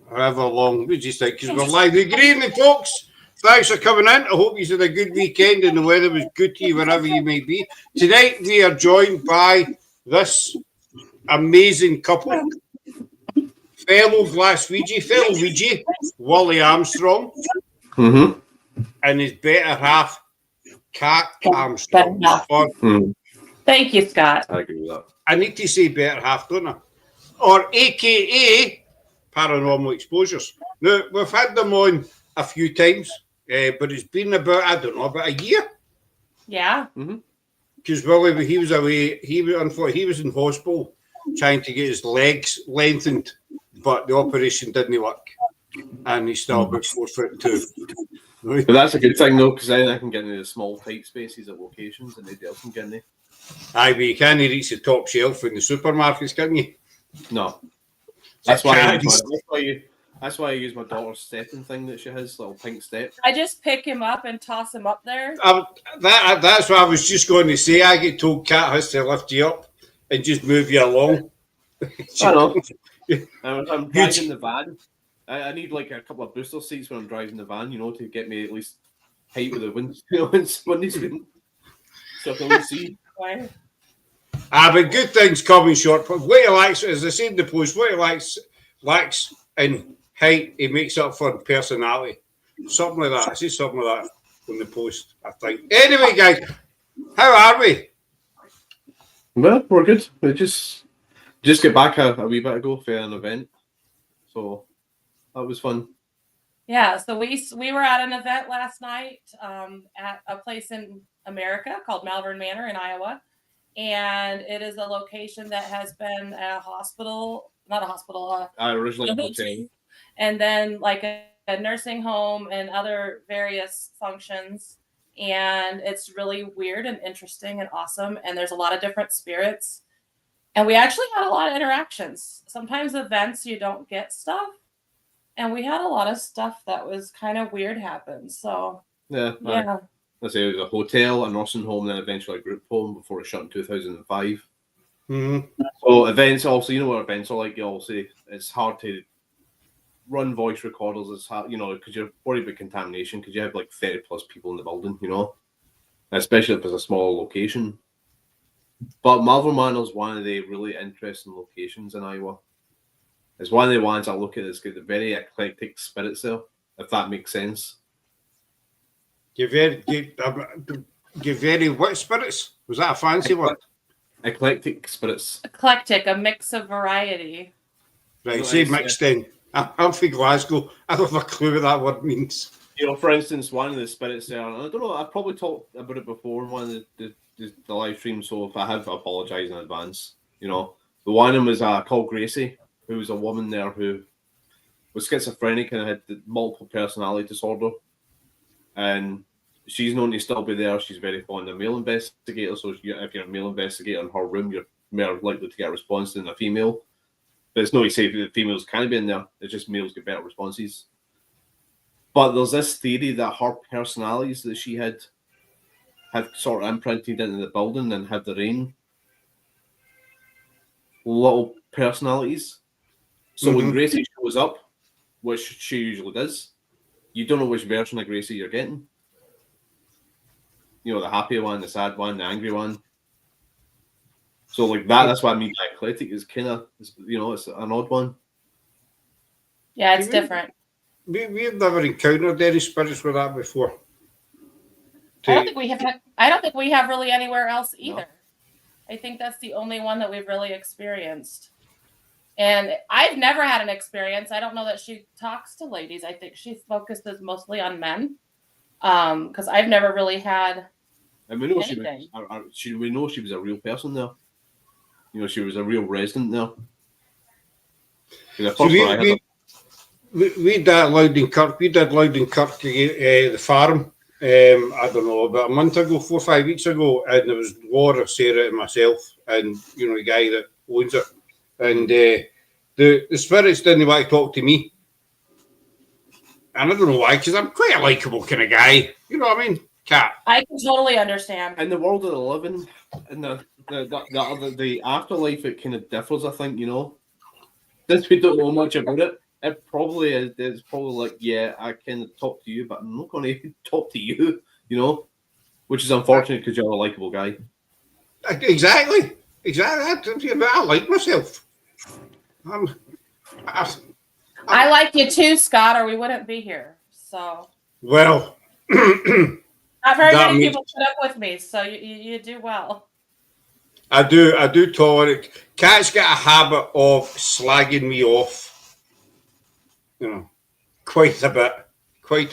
however long. We just think because we're live. Good evening, folks. Thanks for coming in. I hope you had a good weekend and the weather was good to you wherever you may be. Tonight we are joined by this amazing couple, fellow Ouija, William Armstrong, and his better half, Kat Armstrong. Thank you, Scott. I agree with that. I need to say better half, don't I? Or AKA Paranormal Exposures. Now, we've had them on a few times, but it's been about a year. Yeah. Because Willie, he was away. He was in hospital trying to get his legs lengthened, but the operation didn't work, and he's still about 4'2". Right? But that's a good thing though, because then I can get into the small tight spaces at locations, and nobody else can get in there. Aye, but you can't reach the top shelf in the supermarkets, can you? No. That's why I use my daughter's stepping thing that she has, little pink step. I just pick him up and toss him up there. That's what I was just going to say. I get told Kat has to lift you up and just move you along. I know. I'm driving the van. I need like a couple of booster seats when I'm driving the van, to get me at least height with the windscreen. So I can see. But good things coming short. What he likes, as I said in the post, what he lacks in height, he makes up for in personality. Something like that. I see something like that on the post, I think. Anyway, guys, how are we? Well, we're good. We just get back a wee bit ago for an event. So that was fun. Yeah, so we were at an event last night at a place in America called Malvern Manor in Iowa. And it is a location that has been a hospital, not a hospital, originally a hotel. And then like a nursing home and other various functions. And it's really weird and interesting and awesome. And there's a lot of different spirits. And we actually had a lot of interactions. Sometimes events you don't get stuff. And we had a lot of stuff that was kind of weird happen. So yeah. Let's say it was a hotel, a nursing home, then eventually a group home before it shut in 2005. So events also, what events are like, you all say it's hard to run voice recorders. It's hard, because you're worried about contamination because you have like 30 plus people in the building, especially if it's a small location. But Malvern Manor is one of the really interesting locations in Iowa. It's one of the ones I look at that's got the very eclectic spirits there, if that makes sense. Give very what spirits? Was that a fancy word? Eclectic spirits. Eclectic, a mix of variety. Right, say mixed in. I'm from Glasgow. I don't have a clue what that word means. For instance, one of the spirits there, and I don't know, I've probably talked about it before in one of the live streams, so if I have, I apologise in advance. The one of them was called Gracie, who was a woman there who was schizophrenic and had multiple personality disorder. And she's known to still be there. She's very fond of male investigators. So if you're a male investigator in her room, you're more likely to get a response than a female. But it's not to say that females can be in there. It's just males get better responses. But there's this theory that her personalities that she had sort of imprinted into the building and had their own little personalities. So when Gracie shows up, which she usually does, you don't know which version of Gracie you're getting. The happy one, the sad one, the angry one. So like that's what I mean by eclectic is kind of, it's an odd one. Yeah, it's different. We've never encountered any spirits with that before. I don't think we have really anywhere else either. No. I think that's the only one that we've really experienced. And I've never had an experience. I don't know that she talks to ladies. I think she focuses mostly on men. Because I've never really had and we know anything. We know she was a real person there. She was a real resident there. So we did Loudon-Kirk. We did Loudon-Kirk, the farm. I don't know, about a month ago, 4 or 5 weeks ago, and there was Laura, Sarah, and myself, and the guy that owns it. And the spirits didn't want to talk to me. And I don't know why, because I'm quite a likeable kind of guy. You know what I mean? Kat. I can totally understand. In the world of the living, in the afterlife, it kind of differs, I think, Since we don't know much about it, It probably is. It's probably like, yeah, I can talk to you, but I'm not going to talk to you, which is unfortunate because you're a likable guy. Exactly. I like myself. I like you too, Scott, or we wouldn't be here. So, well, not very that many means- people put up with me, so you do well. I do tolerate. Kat's got a habit of slagging me off, quite a bit. I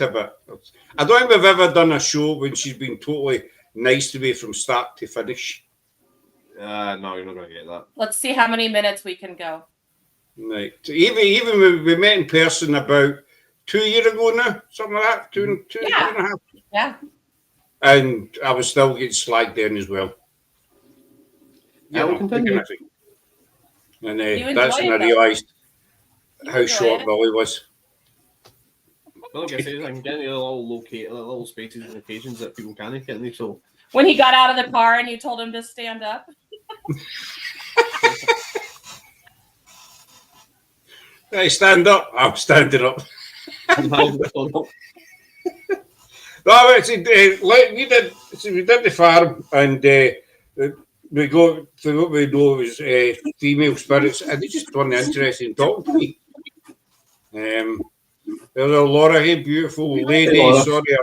don't think we've ever done a show when she's been totally nice to me from start to finish. No, you're not going to get that. Let's see how many minutes we can go. Right. Even when we met in person about 2 years ago now, something like that, two and a half. Yeah. And I was still getting slagged in as well. Yeah, we'll continue. And You that's enjoy when I it, realised You how enjoy short it. Billy was. But like I said, I can get into little spaces and occasions that people can't get into. So When he got out of the car and you told him to stand up. Hey, stand up. I'm standing up. No, we did the farm, and we go through what we know is female spirits, and they just weren't interested in talking to me. There's a Laura, hey, beautiful lady. Sorry,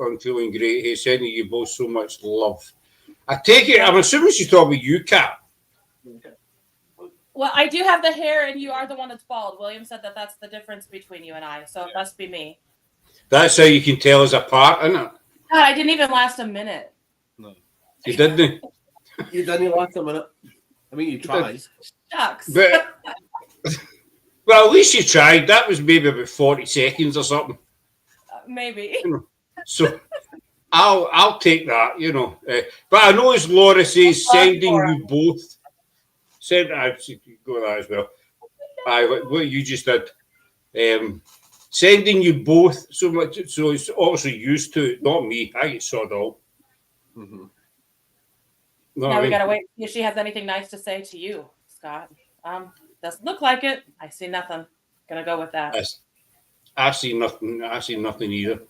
I'm feeling great. Hey, sending you both so much love. I take it, I'm assuming she's talking about you, Kat. Well, I do have the hair, and you are the one that's bald. William said that that's the difference between you and I, so it must be me. That's how you can tell us apart, isn't it? God, I didn't even last a minute. No, You didn't. you didn't last a minute. I mean, you tried. Shucks. But, well, at least you tried. That was maybe about 40 seconds or something. Maybe. So I'll take that, but I know as Laura says, sending you both. I should go with that as well. What you just did. Sending you both so much, so it's also used to it, not me. I get sawed all. Mm-hmm. Now we gotta wait to see if she has anything nice to say to you, Scott. Doesn't look like it. I see nothing. Gonna go with that. I see nothing. I see nothing either.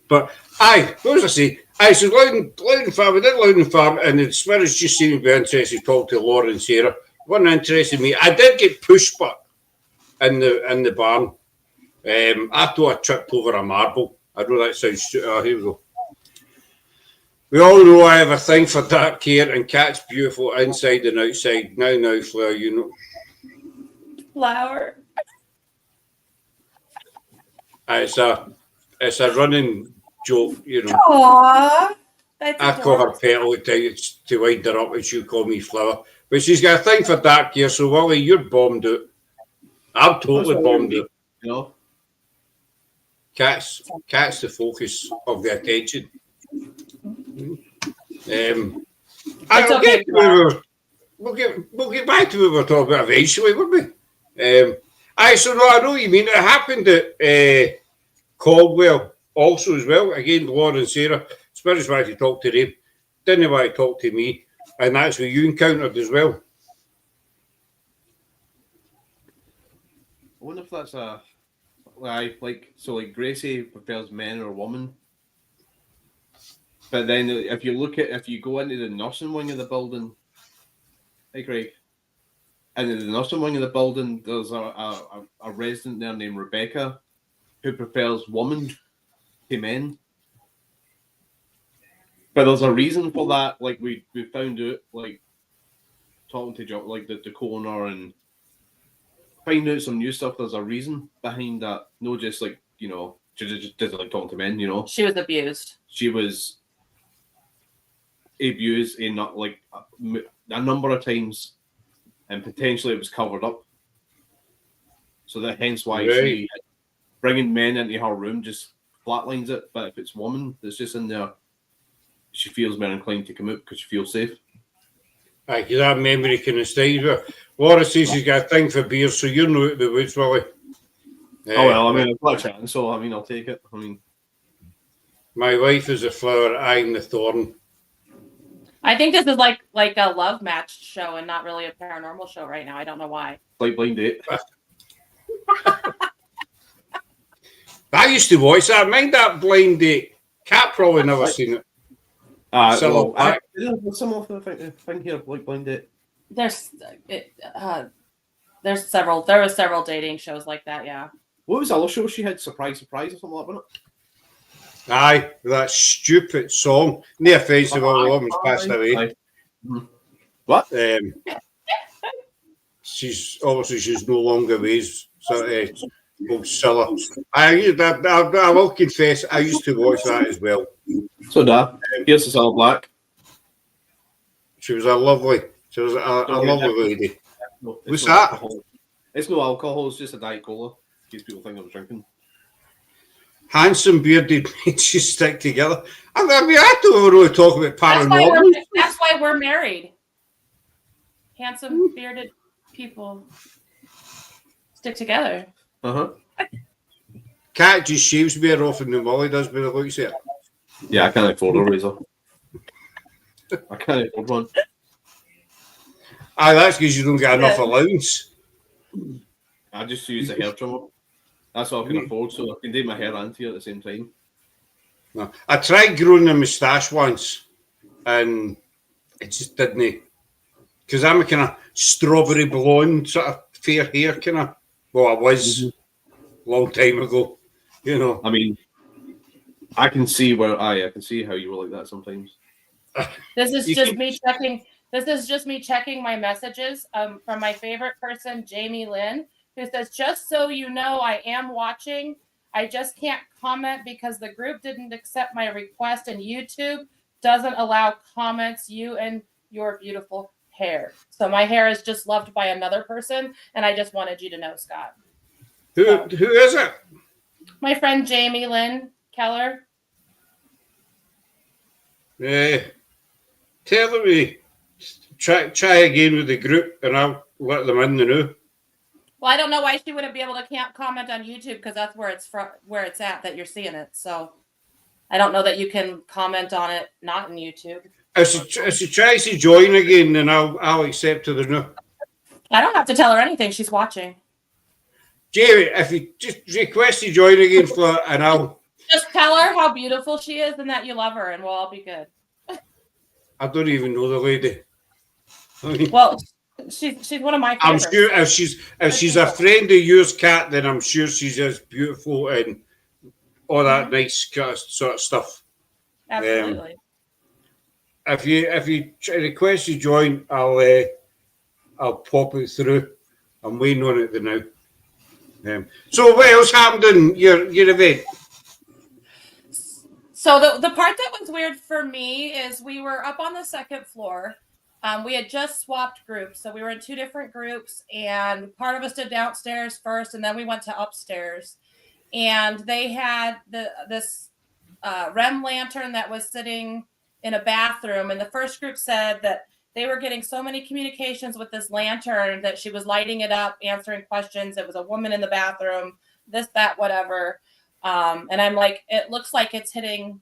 But what was I say? So Loudon Farm. We did Loudon Farm, and the spirits just seemed to be interested to talk to Laura and Sarah. Wasn't interested in me. I did get pushback in the barn. I thought I tripped over a marble. I know that sounds stupid. Oh, here we go. We all know I have a thing for dark hair, and Kat's beautiful inside and outside. Now, Flower, Flower. It's a running joke, Aww. That's I call her Petal to wind her up, and she'll call me Flower. But she's got a thing for dark hair, so Wally, you're bombed out. I'm totally bombed out. Cat's the focus of the attention. I'll get to we'll get back to what we were talking about eventually, won't we? So no, I know what you mean. It happened at Caldwell also as well. Again, Laura and Sarah. Spirits wanted to talk to them. Didn't want to talk to me. And that's what you encountered as well. I wonder if that's like Gracie prefers men or women. But then if you go into the nursing wing of the building, hey Craig, and in the nursing wing of the building, there's a resident there named Rebecca who prefers women to men. But there's a reason for that. Like we found out, like talking to John, like the coroner, and finding out some new stuff. There's a reason behind that. No, just like she just doesn't like talking to men. She was abused. She was abused in not like a number of times, and potentially it was covered up. So that hence why she bringing men into her room just flatlines it. But if it's woman that's just in there, she feels more inclined to come out because she feels safe. Because that memory can have stayed with her. Laura says she's got a thing for beers, so you're not out the woods, Willie. Oh well, I mean, I've got a chance, so I mean, I'll take it. I mean, my wife is a flower, I'm the thorn. I think this is like a love match show and not really a paranormal show right now. I don't know why. like blind date. I used to watch that. Mind that blind date. Cat probably never seen it. Well, some of them I think here like blind date. There were several dating shows like that. Yeah. What was the other show she had? Surprise or something like that, wasn't it? Aye, that stupid song. No offence to all the woman's passed away. What? She's no longer ways. So Godzilla. I will confess, I used to watch that as well. So that here's the Cell Black. She was a lovely lady. No, What's that? Alcohol. It's no alcohol. It's just a Diet Cola. In case people think I was drinking. Handsome bearded men just stick together. I mean, I don't really talk about paranormal. That's why we're married. Handsome bearded people stick together. Cat just shaves more often than Molly does by the looks of it. Yeah, I can't afford a razor. I can't afford one. Aye, that's because you don't get enough allowance. I just use a hair trimmer. That's what I can afford, so I can do my hair and hair at the same time. No. I tried growing a moustache once, and it just didn't. Because I'm a kind of strawberry blonde sort of fair hair kind of. Well, I was a long time ago, you know. I mean, I can see I can see how you were like that sometimes. This is just me checking. This is just me checking my messages from my favorite person, Jamie Lynn, who says, "Just so you know, I am watching. I just can't comment because the group didn't accept my request, and YouTube doesn't allow comments. You and your beautiful hair. So my hair is just loved by another person, and I just wanted you to know, Scott." Who is it? My friend Jamie Lynn Keller. Tell them try again with the group, and I'll let them in the new. Well, I don't know why she wouldn't be able to can't comment on YouTube because that's where it's at that you're seeing it. So I don't know that you can comment on it not in YouTube. If she tries to join again, then I'll accept her the new. I don't have to tell her anything. She's watching. Jamie, if you just request to join again, Fleur, and I'll just tell her how beautiful she is and that you love her, and we'll all be good. I don't even know the lady. Well, she's one of my favorites. I'm sure if she's a friend of yours, Kat, then I'm sure she's as beautiful and all that nice sort of stuff. Absolutely. If you request to join, I'll pop it through. I'm waiting on it now. So what else happened in your event? So the part that was weird for me is we were up on the second floor. We had just swapped groups. So we were in two different groups, and part of us did downstairs first, and then we went to upstairs. And they had this REM lantern that was sitting in a bathroom. And the first group said that they were getting so many communications with this lantern that she was lighting it up, answering questions. It was a woman in the bathroom, this, that, whatever. And I'm like, it looks like it's hitting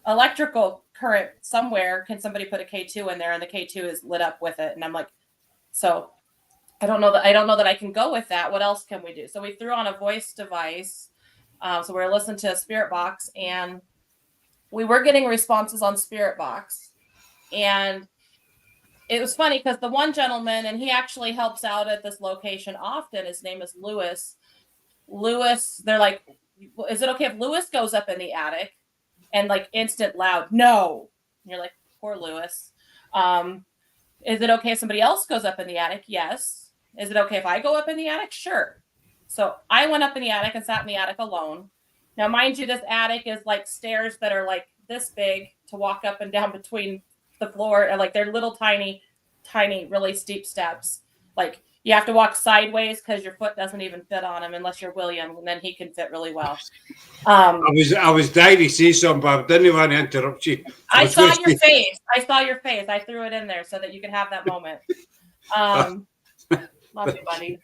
electrical current somewhere. Can somebody put a K2 in there? And the K2 is lit up with it. And I'm like, so I don't know that I can go with that. What else can we do? So we threw on a voice device. So we were listening to a Spirit Box, and we were getting responses on Spirit Box. And it was funny because the one gentleman, and he actually helps out at this location often. His name is Lewis. They're like, is it okay if Lewis goes up in the attic? And like instant loud, no. And you're like, poor Lewis. Is it okay if somebody else goes up in the attic? Yes. Is it okay if I go up in the attic? Sure. So I went up in the attic and sat in the attic alone. Now, mind you, this attic is like stairs that are like this big to walk up and down between the floor. And like they're little tiny, really steep steps. Like you have to walk sideways because your foot doesn't even fit on him unless you're William, and then he can fit really well. I was dying to say something, but I didn't want to interrupt you. I saw your face. I threw it in there so that you could have that moment. Love you, buddy.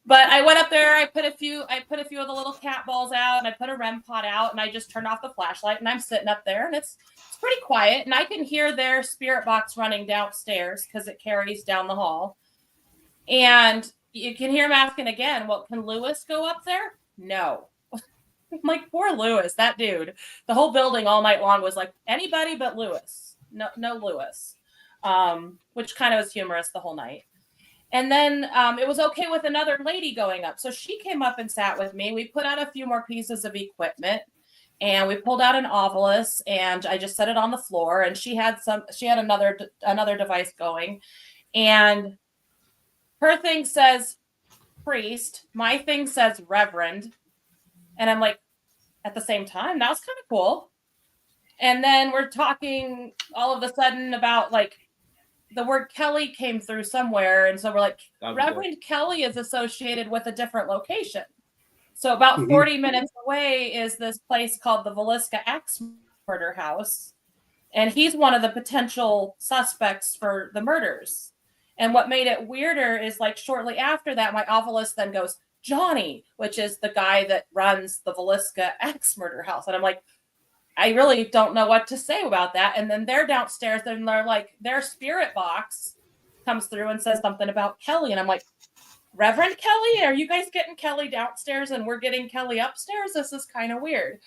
But I went up there. I put a few of the little cat balls out, and I put a REM pod out, and I just turned off the flashlight, and I'm sitting up there, and it's pretty quiet, and I can hear their Spirit Box running downstairs because it carries down the hall. And you can hear him asking again, well, can Lewis go up there? No. I'm like, poor Lewis, that dude. The whole building all night long was like, anybody but Lewis. No Lewis. Which kind of was humorous the whole night. And then it was okay with another lady going up. So she came up and sat with me. We put out a few more pieces of equipment and we pulled out an ovilus and I just set it on the floor. And she had another device going. And her thing says priest. My thing says reverend. And I'm like, at the same time, that was kind of cool. And then we're talking all of a sudden about like the word Kelly came through somewhere. And so we're like, Reverend Kelly is associated with a different location. So about 40 minutes away is this place called the Villisca Axe Murder House. And he's one of the potential suspects for the murders. And what made it weirder is like shortly after that, my ovilus then goes, Johnny, which is the guy that runs the Villisca Axe Murder House. And I'm like, I really don't know what to say about that. And then they're downstairs and they're like, their spirit box comes through and says something about Kelly. And I'm like, Reverend Kelly, are you guys getting Kelly downstairs and we're getting Kelly upstairs? This is kind of weird.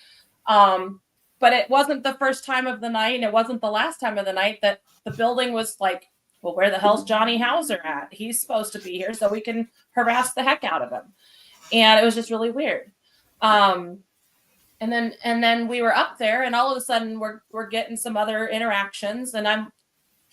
But it wasn't the first time of the night. And it wasn't the last time of the night that the building was like, well, where the hell's Johnny Hauser at? He's supposed to be here so we can harass the heck out of him. And it was just really weird. And then we were up there and all of a sudden we're getting some other interactions and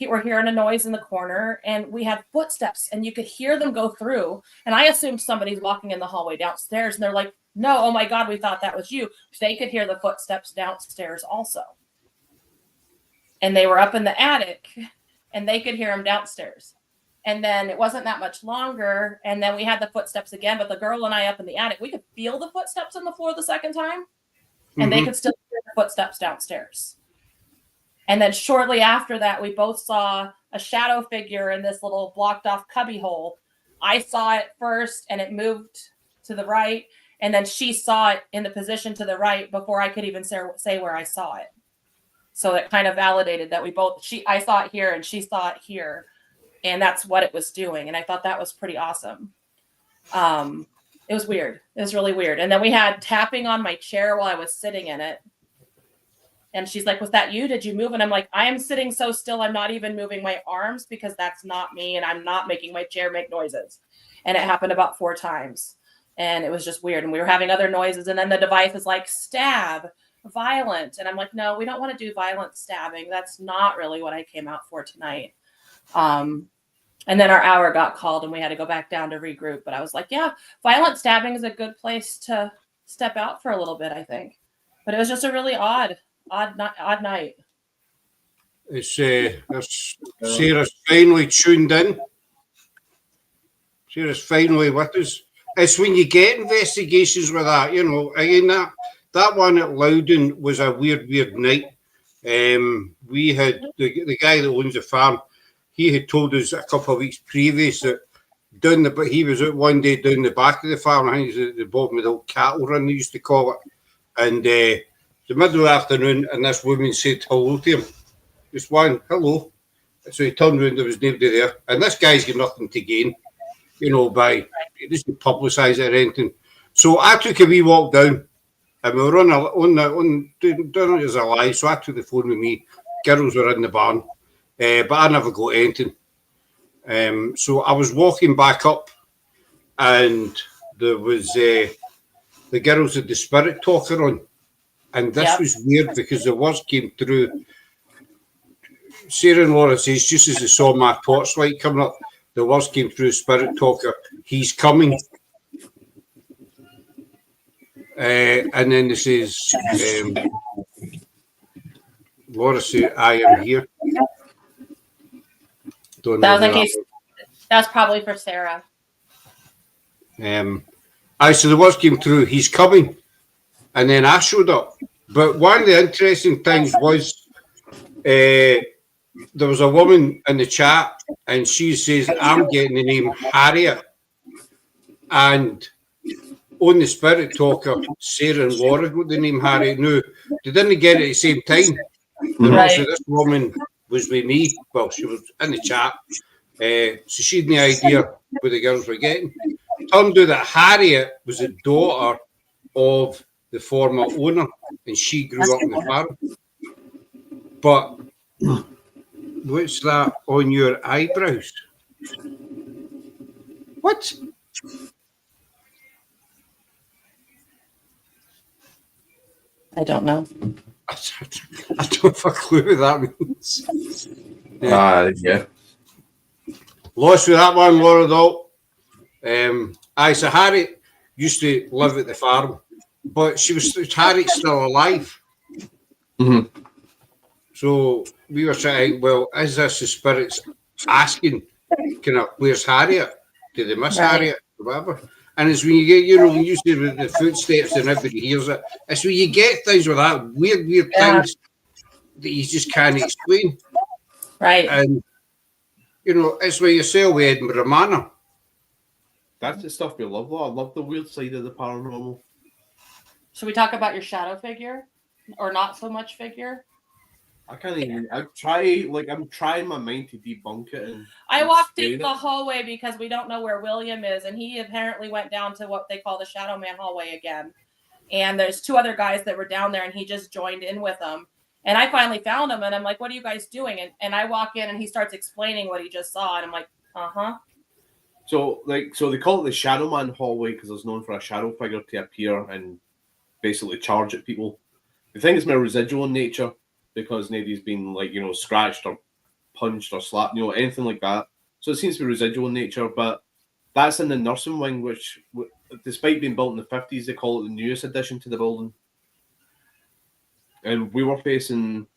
we're hearing a noise in the corner and we had footsteps and you could hear them go through. And I assumed somebody's walking in the hallway downstairs and they're like, no, oh my God, we thought that was you. They could hear the footsteps downstairs also. And they were up in the attic and they could hear them downstairs. And then it wasn't that much longer. And then we had the footsteps again, but the girl and I up in the attic, we could feel the footsteps on the floor the second time. And they could still hear the footsteps downstairs. And then shortly after that, we both saw a shadow figure in this little blocked off cubby hole. I saw it first and it moved to the right. And then she saw it in the position to the right before I could even say where I saw it. So it kind of validated that I saw it here and she saw it here. And that's what it was doing. And I thought that was pretty awesome. It was weird. It was really weird. And then we had tapping on my chair while I was sitting in it. And she's like, was that you? Did you move? And I'm like, I am sitting so still. I'm not even moving my arms because that's not me. And I'm not making my chair make noises. And it happened about 4 times. And it was just weird. And we were having other noises. And then the device is like, stab, violent. And I'm like, no, we don't want to do violent stabbing. That's not really what I came out for tonight. And then our hour got called and we had to go back down to regroup. But I was like, yeah, violent stabbing is a good place to step out for a little bit, I think. But it was just a really odd night. It's Sarah's finally tuned in. Sarah's finally with us. It's when you get investigations with that, again, that one at Loudon was a weird night. We had the guy that owns the farm. He had told us a couple of weeks previous that he was out one day down the back of the farm. I think it was at the bottom of the old cattle run, they used to call it. And the middle of the afternoon, and this woman said hello to him. Just one, hello. So he turned around, there was nobody there. And this guy's got nothing to gain, by just to publicise it or anything. So I took a wee walk down, and we were on doing it as a live. So I took the phone with me. Girls were in the barn. But I never got anything. So I was walking back up and there was the girls had the spirit talker on. And this was weird because the words came through. Sarah and Laura says, just as they saw my torchlight coming up, the words came through spirit talker, he's coming. And then it says, Laura said, I am here. That was probably for Sarah. So the words came through, he's coming. And then I showed up. But one of the interesting things was there was a woman in the chat and she says, I'm getting the name Harriet. And on the spirit talker, Sarah and Laura got the name Harriet. No, they didn't get it at the same time. Right. So this woman was with me. Well, she was in the chat. So she had no idea where the girls were getting. Turned out that Harriet was the daughter of the former owner, and she grew up on the farm. But what's that on your eyebrows? What? I don't know. I don't have a clue what that means. Yeah. Lost with that one, Laura, though. So Harriet used to live at the farm, but Harriet's still alive. Mm-hmm. So we were saying, well, is this the spirits asking, where's Harriet? Did they miss Harriet? Or whatever. And it's when you get, when you see the footsteps and everybody hears it, it's when you get things with that weird things that you just can't explain. Right. And, it's where you say with Edinburgh Manor. That's the stuff we love, though. I love the weird side of the paranormal. Should we talk about your shadow figure? Or not so much figure? I can't even. I'm trying my mind to debunk it. I walked in the hallway because we don't know where William is, and he apparently went down to what they call the Shadow Man hallway again. And there's 2 other guys that were down there, and he just joined in with them. And I finally found him, and I'm like, "What are you guys doing?" And I walk in, and he starts explaining what he just saw, and I'm like, "Uh-huh." So they call it the Shadow Man hallway because it's known for a shadow figure to appear and basically charge at people. The thing is more residual in nature because nobody's been scratched or punched or slapped, anything like that. So it seems to be residual in nature, but that's in the nursing wing, which, despite being built in the 50s, they call it the newest addition to the building. And we were facing,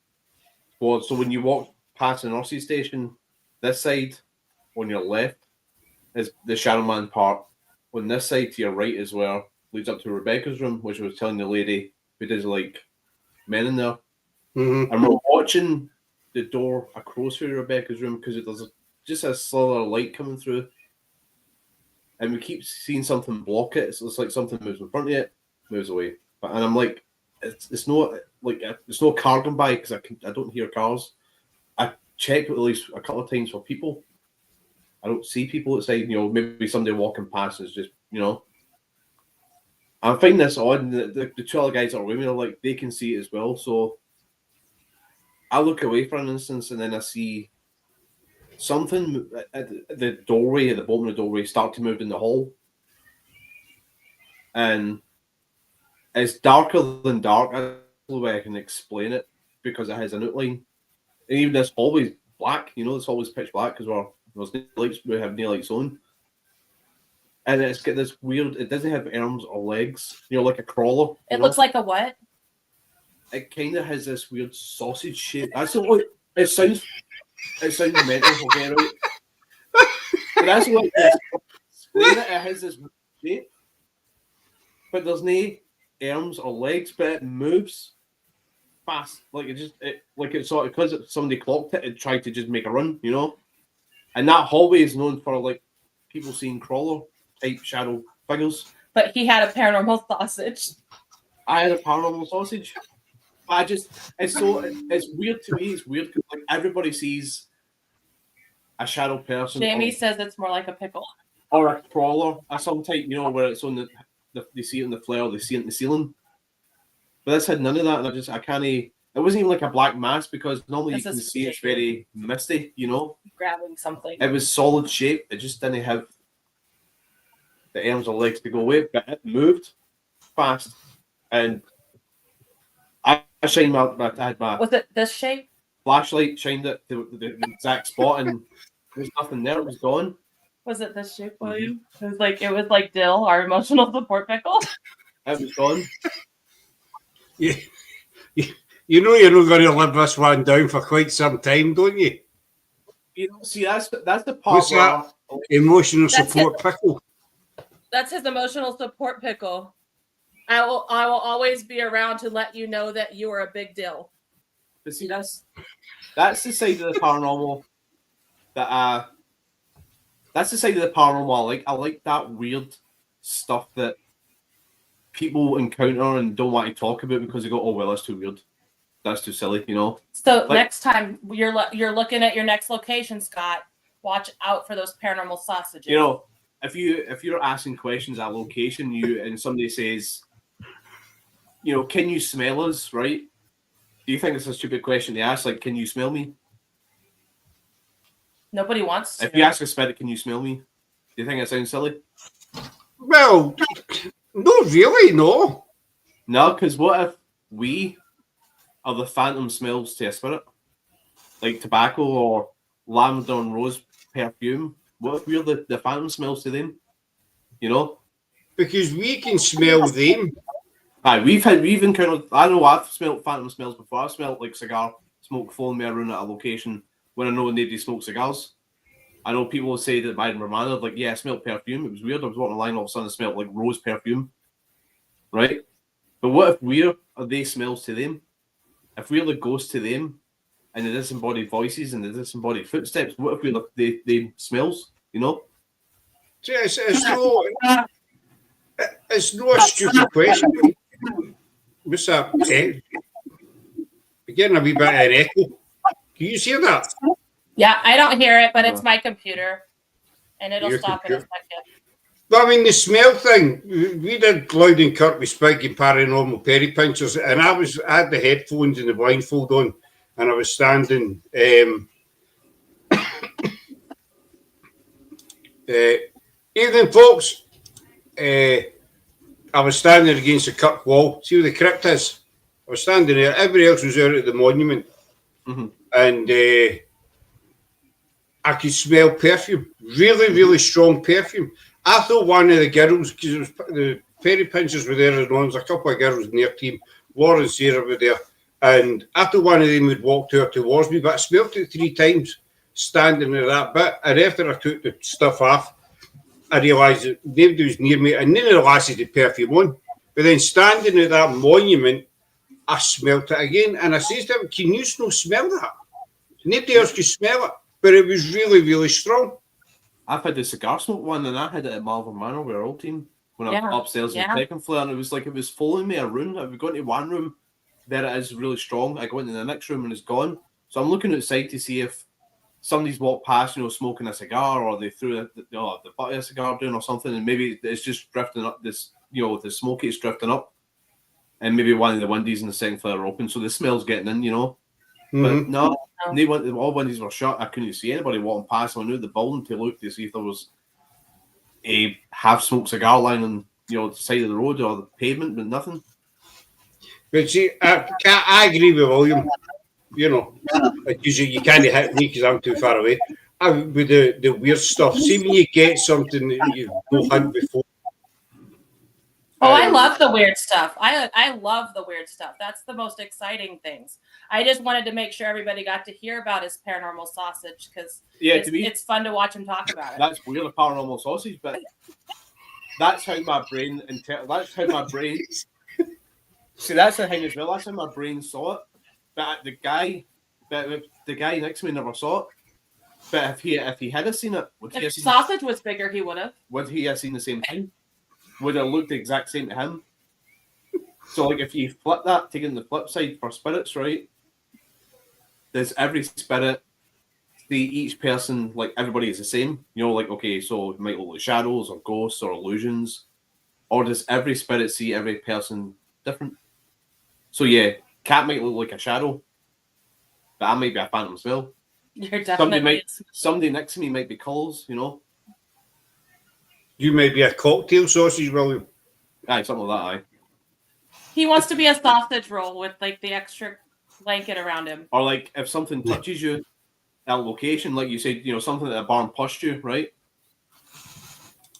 so when you walk past the nursery station, this side on your left is the Shadow Man part. On this side to your right is where leads up to Rebecca's room, which I was telling the lady who does men in there. Mm-hmm. And we're watching the door across from Rebecca's room because there's just a slither of light coming through. And we keep seeing something block it. It's like something moves in front of it, moves away. And I'm like, it's not car going by because I don't hear cars. I check at least a couple of times for people. I don't see people outside. Maybe somebody walking past is just I find this odd. And the 2 other guys that are with me are they can see it as well. So I look away for an instance, and then I see something at the doorway, at the bottom of the doorway, start to move in the hall. And it's darker than dark. That's the way I can explain it because it has an outline. And even this hallway's black, it's always pitch black because we have no lights on. And it's got this weird, it doesn't have arms or legs, like a crawler. It looks like a what? It kind of has this weird sausage shape. That's what it sounds mental. Okay, right? But that's what explain it. It has this shape, but there's no arms or legs, but it moves fast. It's sort of because somebody clocked it tried to just make a run, And that hallway is known for people seeing crawler type shadow figures. But he had a paranormal sausage. I had a paranormal sausage. It's weird to me. It's weird because everybody sees a shadow person. Jamie says it's more like a pickle. Or a crawler or some type, where it's on they see it in the flare, they see it in the ceiling. But this had none of that, and I can't. It wasn't even like a black mass because normally you can see it's very misty, Grabbing something. It was solid shape. It just didn't have the arms or legs to go with, but it moved fast. And I shined my Was it this shape? Flashlight, shined it to the exact spot, and there's nothing there. It was gone. Was it this shape, William? It was like Dill, our emotional support pickle. It was gone. Yeah. You're not going to live this one down for quite some time, don't you? See, that's the part. What's that? Emotional support pickle. That's his emotional support pickle. I will always be around to let you know that you are a big deal. But see, that's the side of the paranormal that's the side of the paranormal I like. I like that weird stuff that people encounter and don't want to talk about because they go, "Oh well, that's too weird. That's too silly," So next time you're looking at your next location, Scott, watch out for those paranormal sausages. If you're asking questions at a location, and somebody says, can you smell us, right? Do you think it's a stupid question to ask? Like, can you smell me? Nobody wants to. If you ask a spirit, can you smell me? Do you think it sounds silly? Well, not really, no. No, because what if we are the phantom smells to a spirit? Like tobacco or lavender and rose perfume. What if we're the phantom smells to them? Because we can smell them. Aye, we've encountered. I know I've smelled phantom smells before. I've smelled like cigar smoke following me around at a location when I know nobody smokes cigars. I know people say that by Edinburgh Manor, like, yeah, I smelled perfume. It was weird. I was walking the line, all of a sudden I smelled like rose perfume. Right? But what if we're they smells to them? If we're the ghost to them and the disembodied voices and the disembodied footsteps, what if we're the smells, See, it's no a stupid question. What's that? We're getting a wee bit of an echo. Can you hear that? Yeah, I don't hear it, but it's my computer, and it'll Your stop in a computer. second. But I mean, the smell thing, we did Loud and Kirk with Spike Paranormal Perry Pinchers, and I had the headphones and the blindfold on, and I was standing. Evening, folks. I was standing against the Kirk wall. See where the crypt is? I was standing there. Everybody else was out at the monument. Mm-hmm. And I could smell perfume. Really, really strong perfume. I thought one of the girls, because the Perry Pinchers were there, and there was a couple of girls in their team. Laura and Sarah were there. And I thought one of them would walk towards me, but I smelled it 3 times standing there that bit. And after I took the stuff off, I realised that nobody was near me, and none of the lasses had perfume on. But then standing at that monument, I smelt it again, and I says to him, "Can you still smell that?" Nobody else could smell it, but it was really, really strong. I've had the cigar smoke one, and I had it at Malvern Manor with our old team when I was upstairs in the second floor, and it was following me around. I would go into one room, there it is, really strong. I go into the next room, and it's gone. So I'm looking outside to see if somebody's walked past, smoking a cigar, or they threw the butt of a cigar down or something, and maybe it's just drifting up. The smoke is drifting up, and maybe one of the windows in the second floor are open, so the smell's getting in, Mm-hmm. But no, all windows were shut. I couldn't see anybody walking past. I knew the building to look to see if there was a half-smoked cigar lying on the side of the road or the pavement, but nothing. But see, I agree with William. Because you can't hit me because I'm too far away. With the weird stuff. See when you get something that you've not had before. Oh, I love the weird stuff. I love the weird stuff. That's the most exciting things. I just wanted to make sure everybody got to hear about his paranormal sausage because it's fun to watch him talk about it. That's weird, a paranormal sausage, but that's how my brain. See, that's the thing as well. That's how my brain saw it. But the guy next to me never saw it. But if he had seen it, if sausage was bigger, he would have. Would he have seen the same thing? Would it look the exact same to him? So, like, if you flip that, taking the flip side for spirits, right? There's every spirit, see each person, like, everybody is the same. Okay, so it might look like shadows or ghosts or illusions. Or does every spirit see every person different? So, yeah, Kat might look like a shadow, but I might be a phantom smell. You're definitely... Somebody next to me might be colours, You may be a cocktail sausage, William. Aye, something like that, aye. He wants to be a sausage roll with, like, the extra blanket around him. Or, like, if something touches you at a location, like you said, something that a barn pushed you, right?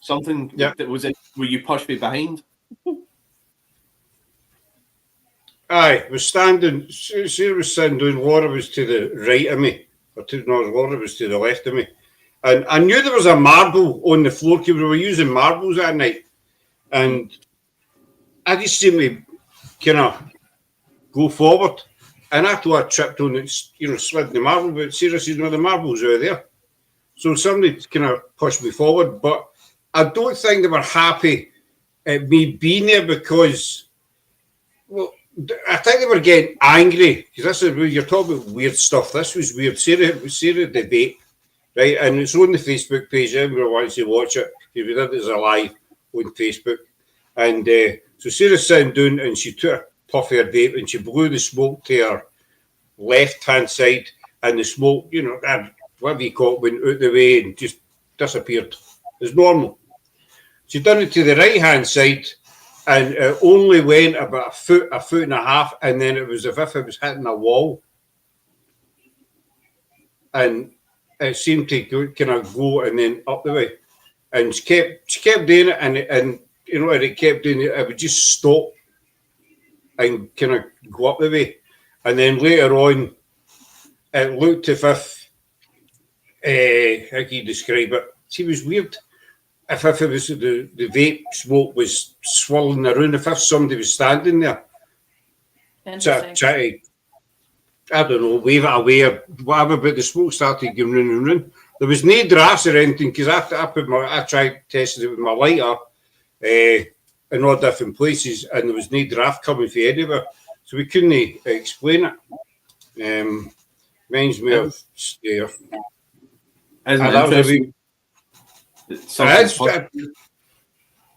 Something that was it where you pushed me behind. Aye, was standing. Sarah was sitting down. Laura was to the right of me, Laura was to the left of me, and I knew there was a marble on the floor because we were using marbles that night, and I just seen me kind of go forward, and I thought I tripped on it, slid the marble, but Sarah said no, the marble's out there, so somebody kind of pushed me forward, but I don't think they were happy at me being there because, well, I think they were getting angry because this is where you're talking about weird stuff. This was weird. Sarah debate, right? And it's on the Facebook page. Everyone wants to watch it. If we did it as a live on Facebook, and so Sarah's sitting down and she took puff her vape, and she blew the smoke to her left-hand side, and the smoke, whatever you call it, went out the way and just disappeared. It's normal. She done it to the right-hand side, and it only went about a foot and a half, and then it was as if it was hitting a wall. And it seemed to kind of go and then up the way. And she kept doing it, and it kept doing it. It would just stop and kind of go up the way. And then later on, it looked as if, how can you describe it? She was weird. If it was the vape smoke was swirling around, if somebody was standing there, try to, I don't know, wave it away or whatever, but the smoke started going round and round. There was no drafts or anything, because I tried testing it with my lighter in all different places, and there was no draft coming from anywhere, so we couldn't explain it. Reminds me of Stair.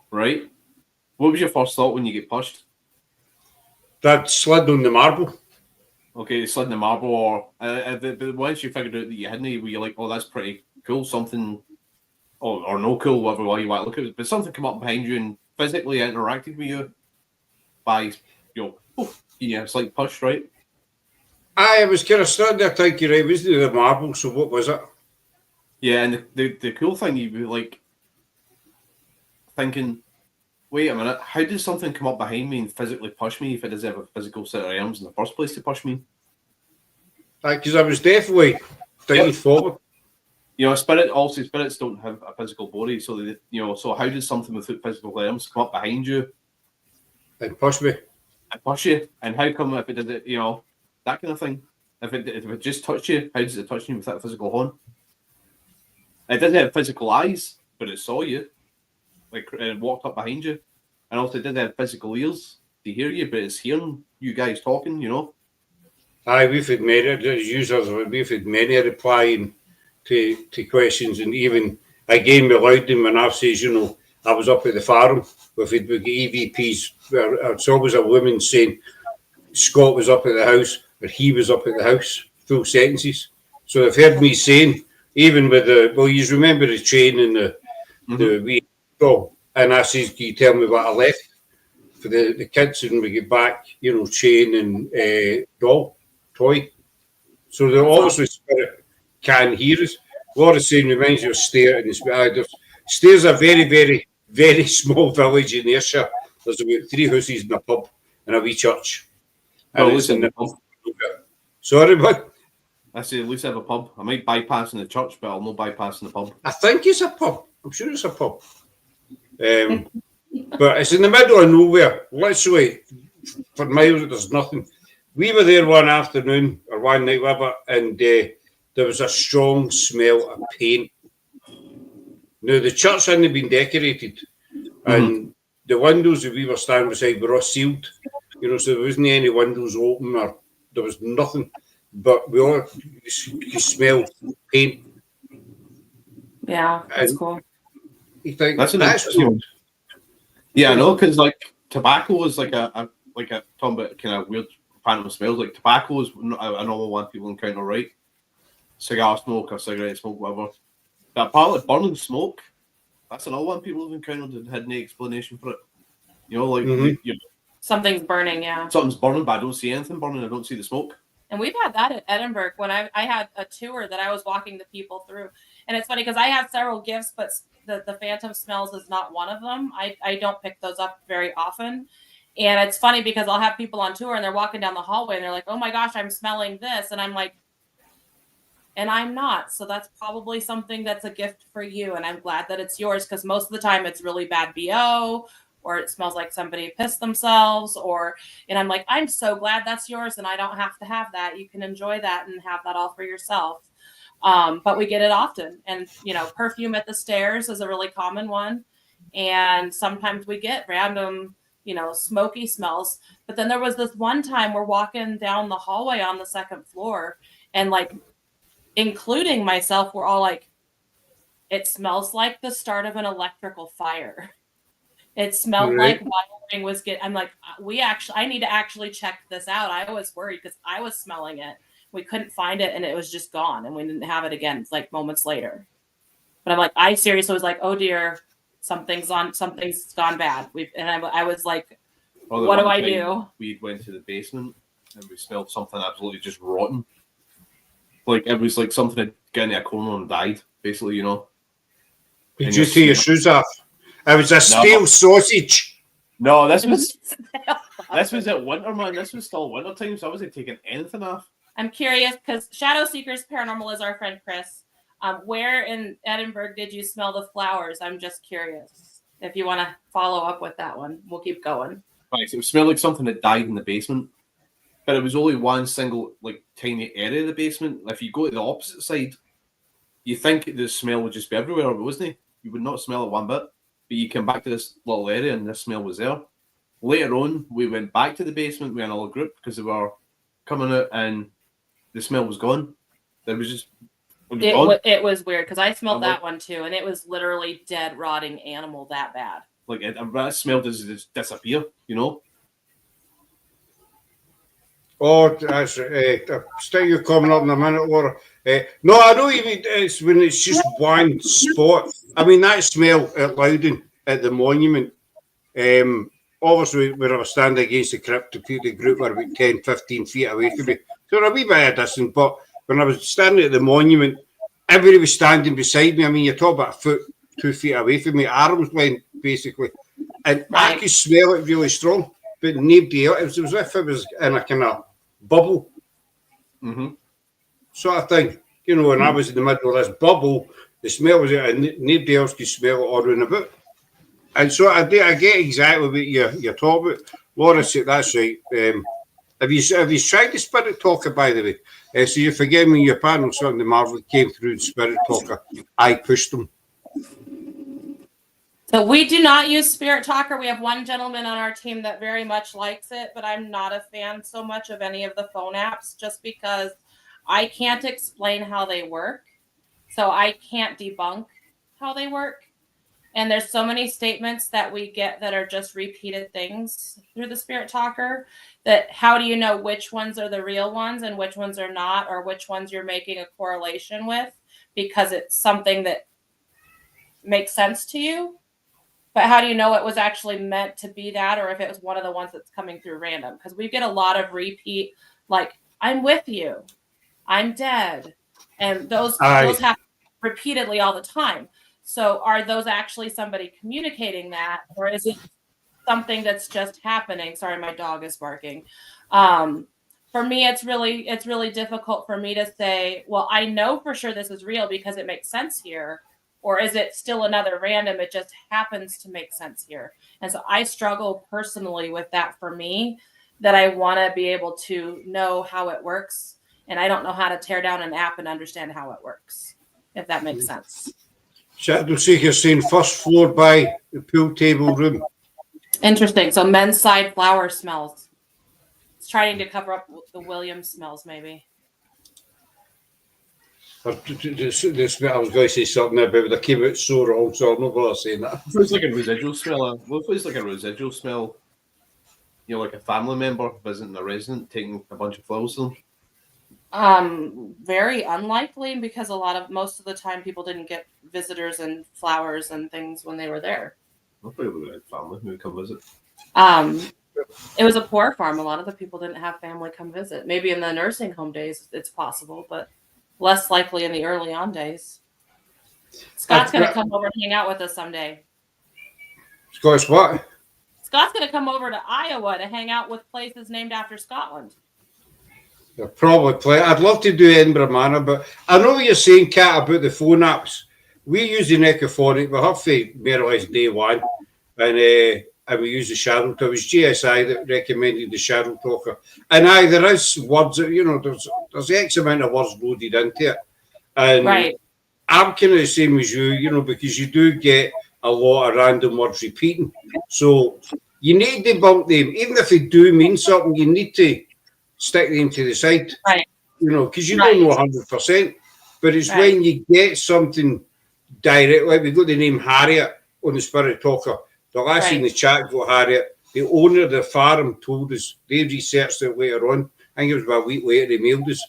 Right? What was your first thought when you get pushed? That slid on the marble. Okay, slid on the marble, or but once you figured out that you hadn't, were you like, oh, that's pretty cool, something, or no cool, whatever way you want to look at it, but something come up behind you and physically interacted with you by, it's like push, right? I was kind of standing there thinking, right, was the marble, so what was it? Yeah, and the cool thing, you'd be like thinking, wait a minute, how did something come up behind me and physically push me if it doesn't have a physical set of arms in the first place to push me? Because I was definitely thinking forward. Spirits don't have a physical body, so so how did something without physical arms come up behind you and push me? And push you? And how come if it did it, that kind of thing? If it just touched you, how does it touch you without a physical horn? It didn't have physical eyes, but it saw you. Like, it walked up behind you. And also it didn't have physical ears to hear you, but it's hearing you guys talking, Aye, we've had many users, we've had many replying to questions, and even again with Loudon when I've said, I was up at the farm with EVPs, it's always a woman saying Scott was up at the house, or he was up at the house, full sentences. So they've heard me saying, even with you remember the chain and the wee dog, and I says, can you tell me what I left for the kids, and we get back, chain and doll, toy. So they're obviously spirit can hear us. Laura's saying reminds you of Stair, and Stair's a very, very, very small village in Ayrshire. There's about 3 houses and a pub and a wee church. Sorry, but I say at least have a pub. I might bypass in the church, but I'll not bypass in the pub. I think it's a pub. I'm sure it's a pub. But it's in the middle of nowhere. Literally, for miles, there's nothing. We were there one afternoon, or one night, whatever, and there was a strong smell of paint. Now, the church hadn't been decorated, and the windows that we were standing beside were all sealed. So there wasn't any windows open, or there was nothing. But we all you smell paint. Yeah, that's cool. You think that's cool. Yeah, I know, because like tobacco is like a talking about kind of weird phantom smells. Like tobacco is a normal one people encounter, right? Cigar smoke or cigarette smoke, whatever. But apparently burning smoke, that's another one people have encountered and had no explanation for it. Something's burning, yeah. Something's burning, but I don't see anything burning. I don't see the smoke. And we've had that at Edinburgh when I had a tour that I was walking the people through. And it's funny because I have several gifts, but the phantom smells is not one of them. I don't pick those up very often. And it's funny because I'll have people on tour and they're walking down the hallway and they're like, oh my gosh, I'm smelling this. And I'm like, and I'm not. So that's probably something that's a gift for you. And I'm glad that it's yours because most of the time it's really bad BO, or it smells like somebody pissed themselves, and I'm like, I'm so glad that's yours and I don't have to have that. You can enjoy that and have that all for yourself. But we get it often. And, perfume at the stairs is a really common one. And sometimes we get random, smoky smells. But then there was this one time we're walking down the hallway on the second floor and like, including myself, we're all like, it smells like the start of an electrical fire. It smelled Right. like wiring was getting. I'm like, I need to actually check this out. I was worried because I was smelling it. We couldn't find it, and it was just gone, and we didn't have it again. It's like moments later. But I'm like, I seriously was like, oh dear, something's gone bad. I was like, what do I do? We went to the basement and we smelled something absolutely just rotten. Like it was like something had got into a corner and died, basically, you know. Did you take your shoes off? It was a stale sausage. No, this was at winter, man. This was still winter time, so I wasn't taking anything off. I'm curious because Shadow Seekers Paranormal is our friend Chris. Where in Edinburgh did you smell the flowers? I'm just curious. If you want to follow up with that one, we'll keep going. Right, so it smelled like something that died in the basement, but it was only one single, like, tiny area of the basement. If you go to the opposite side, you think the smell would just be everywhere, but wasn't it? You would not smell it one bit. But you come back to this little area and this smell was there. Later on, we went back to the basement with another group because they were coming out and the smell was gone. It was It was weird because I smelled that one too, and it was literally dead, rotting animal that bad. Like that smell just disappear, you know. Oh, that's still you coming up in a minute, Laura. No, I know even it's when it's just one spot. I mean, that smell at Loudon at the monument. Obviously, when I was standing against the crypt, the group were about 10, 15 feet away from me. So a wee bit of distance, but when I was standing at the monument, everybody was standing beside me. I mean, you're talking about a foot, 2 feet away from me, arms length, basically. And I could smell it really strong, but nobody else. It was as if it was in a kind of bubble sort of thing. You know, when I was in the middle of this bubble, the smell was there, and nobody else could smell it all around about. And so I get exactly what you're talking about. Laura said, that's right. Have you tried the Spirit Talker, by the way? So you forgive me, your panel, something the Marvel came through the Spirit Talker. I pushed them. So we do not use Spirit Talker. We have one gentleman on our team that very much likes it, but I'm not a fan so much of any of the phone apps just because I can't explain how they work. So I can't debunk how they work. And there's so many statements that we get that are just repeated things through the Spirit Talker that how do you know which ones are the real ones and which ones are not, or which ones you're making a correlation with because it's something that makes sense to you. But how do you know it was actually meant to be that, or if it was one of the ones that's coming through random? Because we get a lot of repeat, like, I'm with you, I'm dead. And those happen repeatedly all the time. So are those actually somebody communicating that, or is it something that's just happening? Sorry, my dog is barking. For me, it's really difficult for me to say, well, I know for sure this is real because it makes sense here. Or is it still another random? It just happens to make sense here. And so I struggle personally with that for me, that I want to be able to know how it works. And I don't know how to tear down an app and understand how it works, if that makes sense. Shadow Seeker saying first floor by the pool table room. Interesting. So men's side flower smells. It's trying to cover up the William smells, maybe. I was going to say something there, but I came out so wrong, so I'm not going to say that. It feels like a residual smell. It feels like a residual smell. You know, like a family member visiting a resident, taking a bunch of flowers to them. Very unlikely because most of the time people didn't get visitors and flowers and things when they were there. I probably would have had family who would come visit. It was a poor farm. A lot of the people didn't have family come visit. Maybe in the nursing home days it's possible, but less likely in the early on days. Scott's going to come over and hang out with us someday. Scott's what? Scott's going to come over to Iowa to hang out with places named after Scotland. They'll probably play. I'd love to do Edinburgh Manor, but I know what you're saying, Kat, about the phone apps. We use the Necophonic. We have for more or less day one, and we use the Shadow Talker. It was GSI that recommended the Shadow Talker. And there is words, you know, there's X amount of words loaded into it. And right. I'm kind of the same as you, you know, because you do get a lot of random words repeating. So you need to debunk them. Even if they do mean something, you need to stick them to the side. Right. You know, because you don't know 100%. But it's when you get something direct, like we got the name Harriet on the Spirit Talker, The last in the chat got Harriet. The owner of the farm told us, they researched it later on. I think it was about a week later, they mailed us,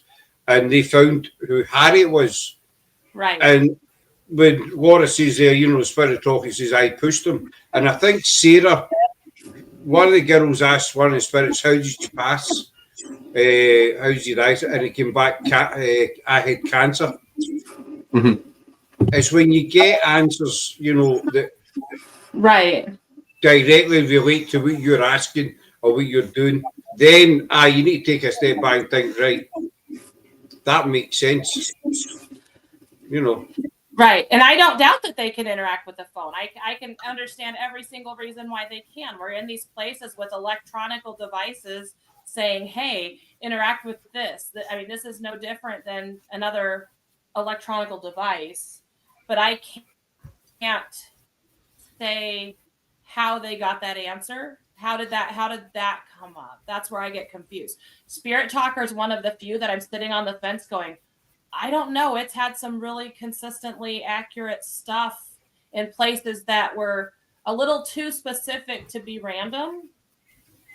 and they found who Harriet was. Right. And when Laura says there, the spirit talking, says, I pushed him. And I think Sarah, one of the girls asked one of the spirits, how did you pass? How did you die? And it came back, I had cancer. Mm-hmm. It's when you get answers, that directly relate to what you're asking or what you're doing, then you need to take a step back and think, right, that makes sense. Right. And I don't doubt that they can interact with the phone. I can understand every single reason why they can. We're in these places with electronical devices saying, hey, interact with this. I mean, this is no different than another electronical device, but I can't say how they got that answer. How did that come up? That's where I get confused. Spirit Talker is one of the few that I'm sitting on the fence going, I don't know. It's had some really consistently accurate stuff in places that were a little too specific to be random.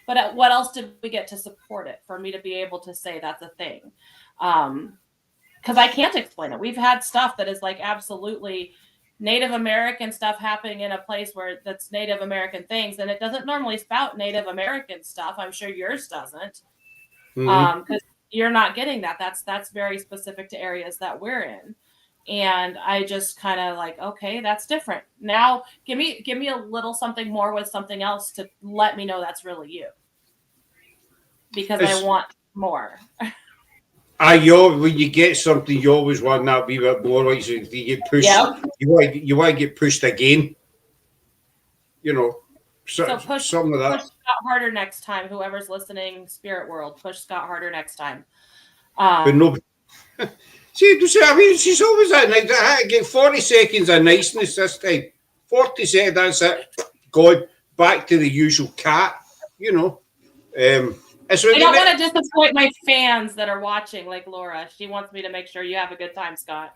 But what else did we get to support it for me to be able to say that's a thing? Because I can't explain it. We've had stuff that is like absolutely Native American stuff happening in a place where that's Native American things, and it doesn't normally spout Native American stuff. I'm sure yours doesn't, because you're not getting that. That's very specific to areas that we're in, and I just kind of like, okay, that's different. Now, give me a little something more with something else to let me know that's really you, because I want more. When you get something, you always want that wee bit more. Like, so you get pushed, you want to get pushed again. So push some of that. Push Scott harder next time. Whoever's listening, Spirit World, push Scott harder next time. But no, I mean, she's always that nice. I get 40 seconds of niceness this time. 40 seconds, that's it. God, back to the usual cat. I don't want to disappoint my fans that are watching, like Laura. She wants me to make sure you have a good time, Scott.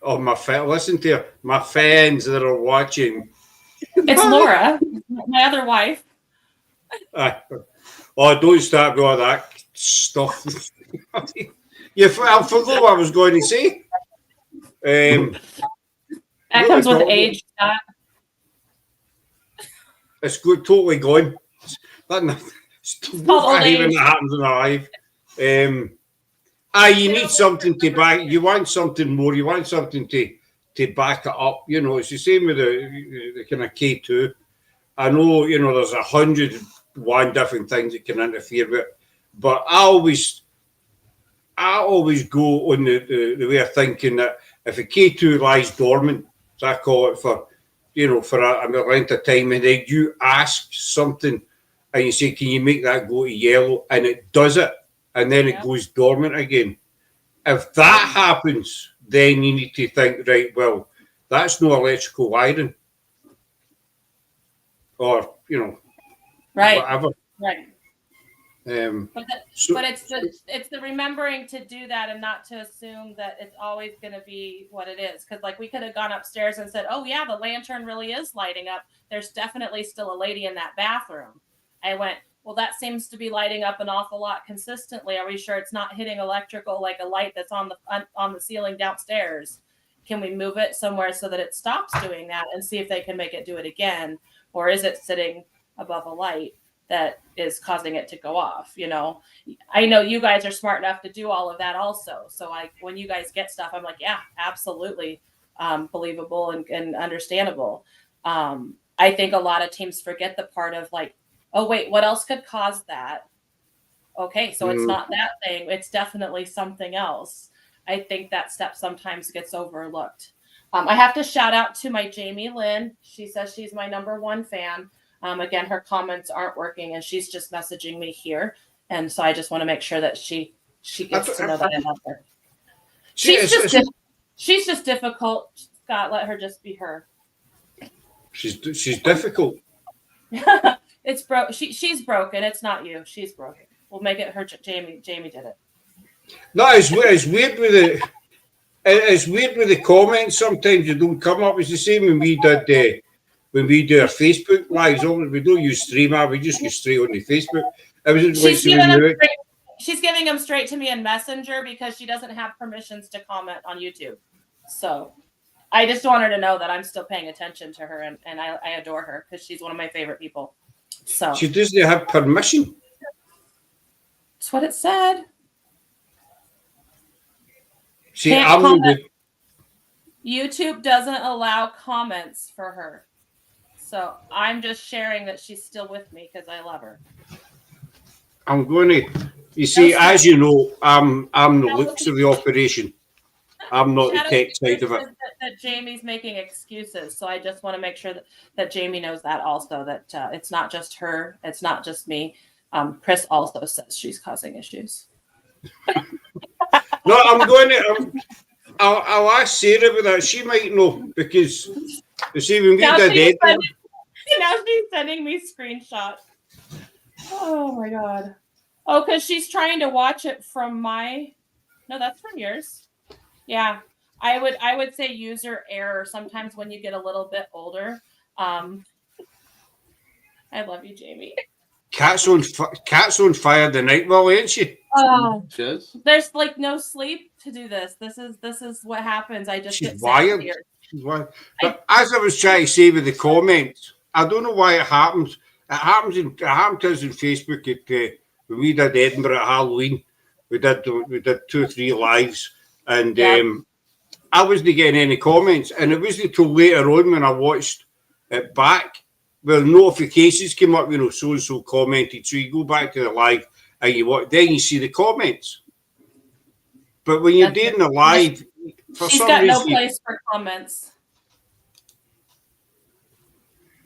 Oh, listen to her. My fans that are watching. It's Laura, my other wife. Don't start with all that stuff. I forgot what I was going to say. That comes with age, Scott. It's good, totally gone. It's not even that happens in our life. You need something to back. You want something more. You want something to back it up. It's the same with the kind of K2. I know, there's 101 different things that can interfere with it, but I always go on the way of thinking that if a K2 lies dormant, as I call it, for a length of time, and then you ask something and you say, can you make that go to yellow? And it does it, and then it goes dormant again. If that happens, then you need to think, right, well, that's no electrical wiring. Or, whatever. Right. But it's the remembering to do that and not to assume that it's always going to be what it is. Because we could have gone upstairs and said, oh yeah, the lantern really is lighting up. There's definitely still a lady in that bathroom. I went, well, that seems to be lighting up an awful lot consistently. Are we sure it's not hitting electrical like a light that's on the ceiling downstairs? Can we move it somewhere so that it stops doing that and see if they can make it do it again? Or is it sitting above a light that is causing it to go off? I know you guys are smart enough to do all of that also. So when you guys get stuff, I'm like, yeah, absolutely believable and understandable. I think a lot of teams forget the part of like, oh, wait, what else could cause that? Okay, so it's not that thing. It's definitely something else. I think that step sometimes gets overlooked. I have to shout out to my Jamie Lynn. She says she's my #1 fan. Again, her comments aren't working, and she's just messaging me here. And so I just want to make sure that she gets to know that I'm out there. She's just difficult. Scott, let her just be her. She's difficult. It's she's broken. It's not you. She's broken. We'll make it her. Jamie did it. No, it's weird with the comments. Sometimes you don't come up. It's the same when we did when we do our Facebook lives, we don't use StreamYard, we just go straight on the Facebook. I was just she's giving them straight to me in Messenger because she doesn't have permissions to comment on YouTube. So I just want her to know that I'm still paying attention to her, and I adore her because she's one of my favorite people. So she doesn't have permission. That's what it said. See, YouTube doesn't allow comments for her. So I'm just sharing that she's still with me because I love her. I'm going to, you see, as you know, I'm the looks of the operation. I'm not the tech side of it. That Jamie's making excuses, so I just want to make sure that Jamie knows that also, that it's not just her, it's not just me. Chris also says she's causing issues. No, I'm going to. I'll ask Sarah about that. She might know because you see when we did it. Now she's sending me screenshots. Oh my god. Oh, because she's trying to watch it from my. No, that's from yours. Yeah, I would say user error. Sometimes when you get a little bit older. I love you, Jamie. Cat's on fire tonight, well, ain't she? There's like no sleep to do this. This is what happens. I just She's wired. She's wired. But as I was trying to say with the comments, I don't know why it happens. It happened to us in Facebook when we did Edinburgh at Halloween. We did 2 or 3 lives, and I wasn't getting any comments. And it wasn't until later on when I watched it back, where notifications came up, so and so commented. So you go back to the live and then you see the comments. But when you're doing the live, for she's some got reason, no place for comments.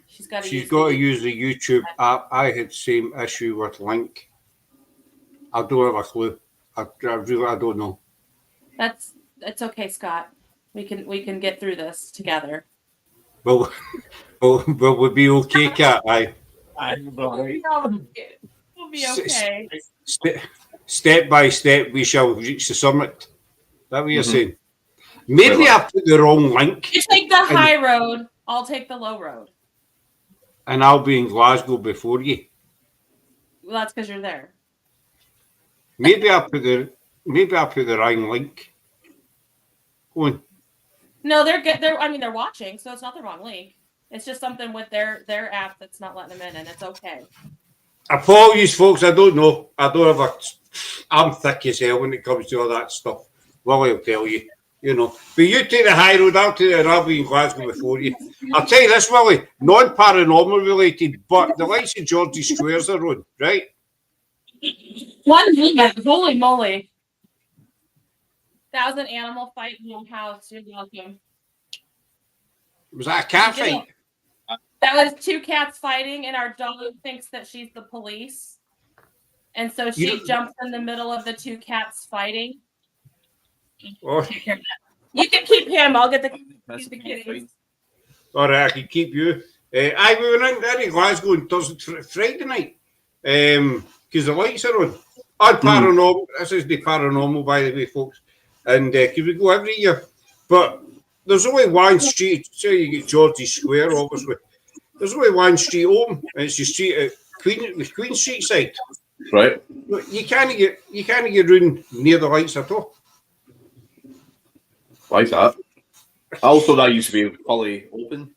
She's got to use the YouTube app. I had the same issue with Link. I don't have a clue. I don't know. It's okay, Scott. We can get through this together. Well, we'll be okay, Kat. We'll be okay. Step by step, we shall reach the summit. Is that what you're saying? Maybe I put the wrong link. You take the high road. I'll take the low road. And I'll be in Glasgow before you. Well, that's because you're there. Maybe I put the wrong link. Go on. No, they're good. They're watching, so it's not the wrong link. It's just something with their app that's not letting them in, and it's okay. Apologies, folks. I don't know. I'm thick as hell when it comes to all that stuff. Well, I'll tell you, But you take the high road, I'll be in Glasgow before you. I'll tell you this, Willie, non-paranormal related, but the likes of Georgie Squares are on, right? Holy moly. That was an animal fight in your house. You're welcome. Was that a cat fight? That was 2 cats fighting, and our dog thinks that she's the police. And so she jumps in the middle of the 2 cats fighting. Oh. You can keep him. I'll get the kitties. All right, I can keep you. We went in Glasgow on Friday night because the lights are on. On paranormal. This is the paranormal, by the way, folks. And because we go every year. But there's only one street. Say you get Georgie Square, obviously. There's only one street open, and it's the street at Queen Street side. Right. You can't get round near the lights at all. Why's that? Also, that used to be fully open.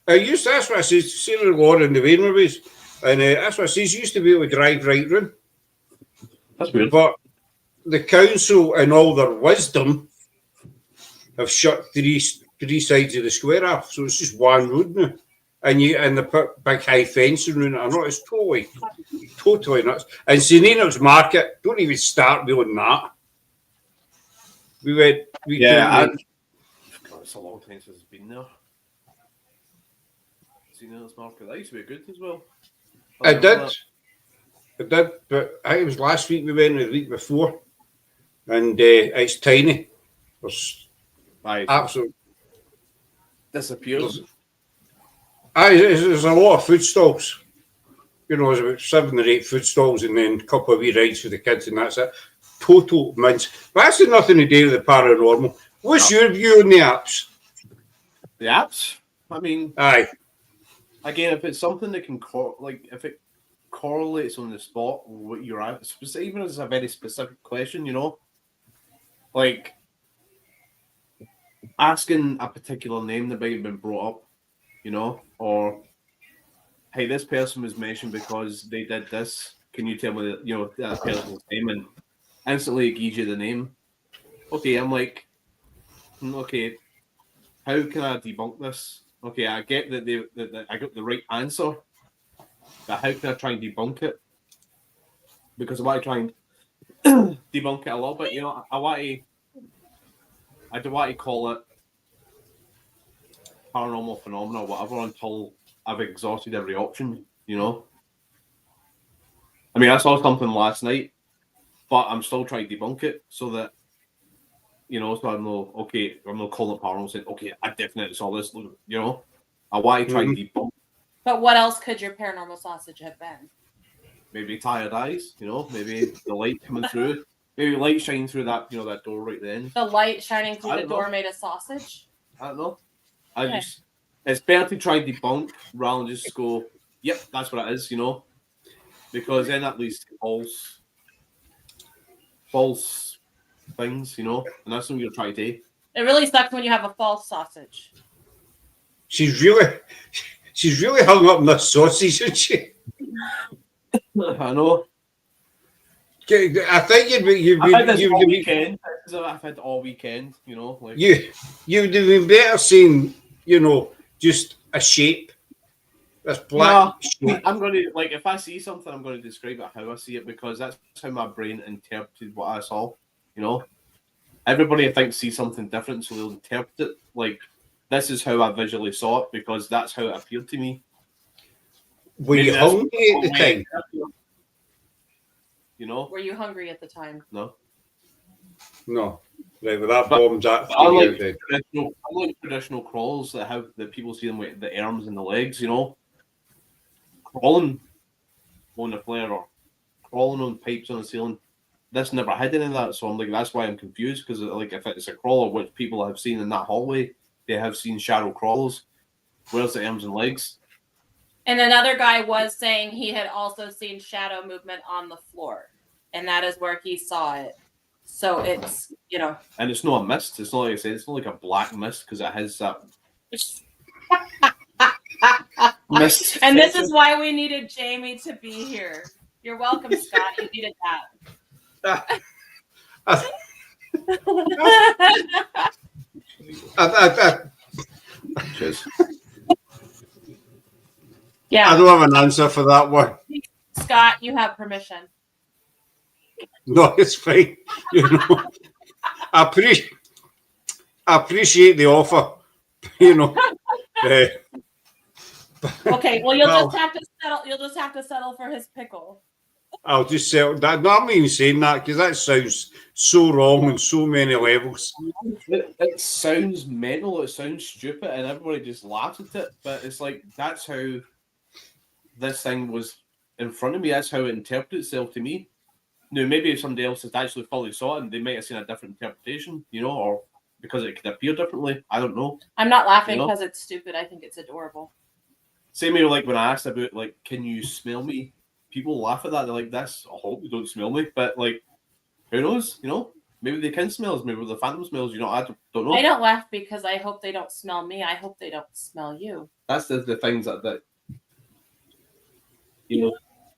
That's what I says. Sarah Law in the Wainways, and that's what I says. Used to be able to drive right round. That's weird. But the council, in all their wisdom, have shut three sides of the square off, so it's just one road now. And they put big high fencing around it. I know it's totally nuts. And St. Enoch's Market, don't even start beyond that. It's a long time since it's been there. St. Enoch's Market, that used to be good as well. I did, but I think it was last week we went, or the week before, and it's tiny. There's absolute disappears. There's a lot of food stalls. There's about 7 or 8 food stalls, and then a couple of wee rides for the kids, and that's it. Total mince. But that's nothing to do with the paranormal. What's your view on the apps? The apps? I mean, aye. again, if it's something that can if it correlates on the spot with what you're at, even if it's a very specific question, like asking a particular name that might have been brought up, or hey, this person was mentioned because they did this. Can you tell me that person's name? And instantly it gives you the name. Okay, I'm like, okay, how can I debunk this? Okay, I get that I got the right answer, but how can I try and debunk it? Because I want to try and debunk it a little bit. I do want to call it paranormal phenomena or whatever until I've exhausted every option. I mean, I saw something last night, but I'm still trying to debunk it so that so I'm not calling it paranormal, saying, okay, I definitely saw this, I want to try and debunk. But what else could your paranormal sausage have been? Maybe tired eyes, maybe the light coming through, maybe light shining through that, that door right then. The light shining through the door made a sausage? I don't know. It's better to try and debunk rather than just go, yep, that's what it is, because then that leads to false things, and that's what you're trying to do. It really sucks when you have a false sausage. She's really hung up on this sausage, isn't she? I know. I think I've had this all weekend. I've had all weekend, like you would have been better saying, just a shape. That's black. No, I'm going to, if I see something, I'm going to describe it how I see it because that's how my brain interpreted what I saw. Everybody I think sees something different, so they'll interpret it like this is how I visually saw it because that's how it appeared to me. Were you hungry at the time? Were you hungry at the time? No. Right, well, that bomb's actually I like traditional crawls that people see them with the arms and the legs, crawling on the flare or crawling on pipes on the ceiling. This never had any of that, so I'm like, that's why I'm confused because if it's a crawler, which people have seen in that hallway, they have seen shadow crawlers. Where's the arms and legs? And another guy was saying he had also seen shadow movement on the floor, and that is where he saw it. So it's, And it's not a mist. It's not like I said, it's not like a black mist because it has that mist. And this is why we needed Jamie to be here. You're welcome, Scott. You needed that. Cheers. Yeah. I don't have an answer for that one. Scott, you have permission. No, it's fine. I appreciate the offer. Okay, well, you'll just have to settle for his pickle. I'll just say that. No, I'm not even saying that because that sounds so wrong on so many levels. It sounds mental. It sounds stupid, and everybody just laughs at it. But it's like that's how this thing was in front of me. That's how it interpreted itself to me. Now, maybe if somebody else has actually fully saw it, and they might have seen a different interpretation, or because it could appear differently. I don't know. I'm not laughing because it's stupid. I think it's adorable. Same way, like when I asked about, can you smell me? People laugh at that. They're like, "This. I hope you don't smell me." But who knows? Maybe they can smell us. Maybe the phantom smells. I don't know. I don't laugh because I hope they don't smell me. I hope they don't smell you. That's the things that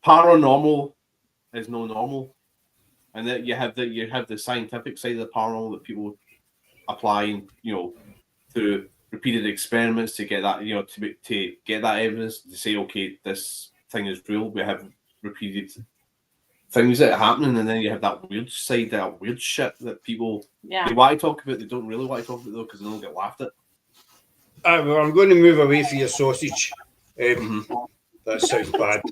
paranormal is no normal, and that you have the scientific side of the paranormal that people apply, through repeated experiments to get that, to get that evidence to say, okay, this thing is real. We have repeated things that are happening, and then you have that weird side, that weird shit that people they want to talk about. They don't really want to talk about though because they'll get laughed at. Well, I'm going to move away from your sausage. That sounds bad.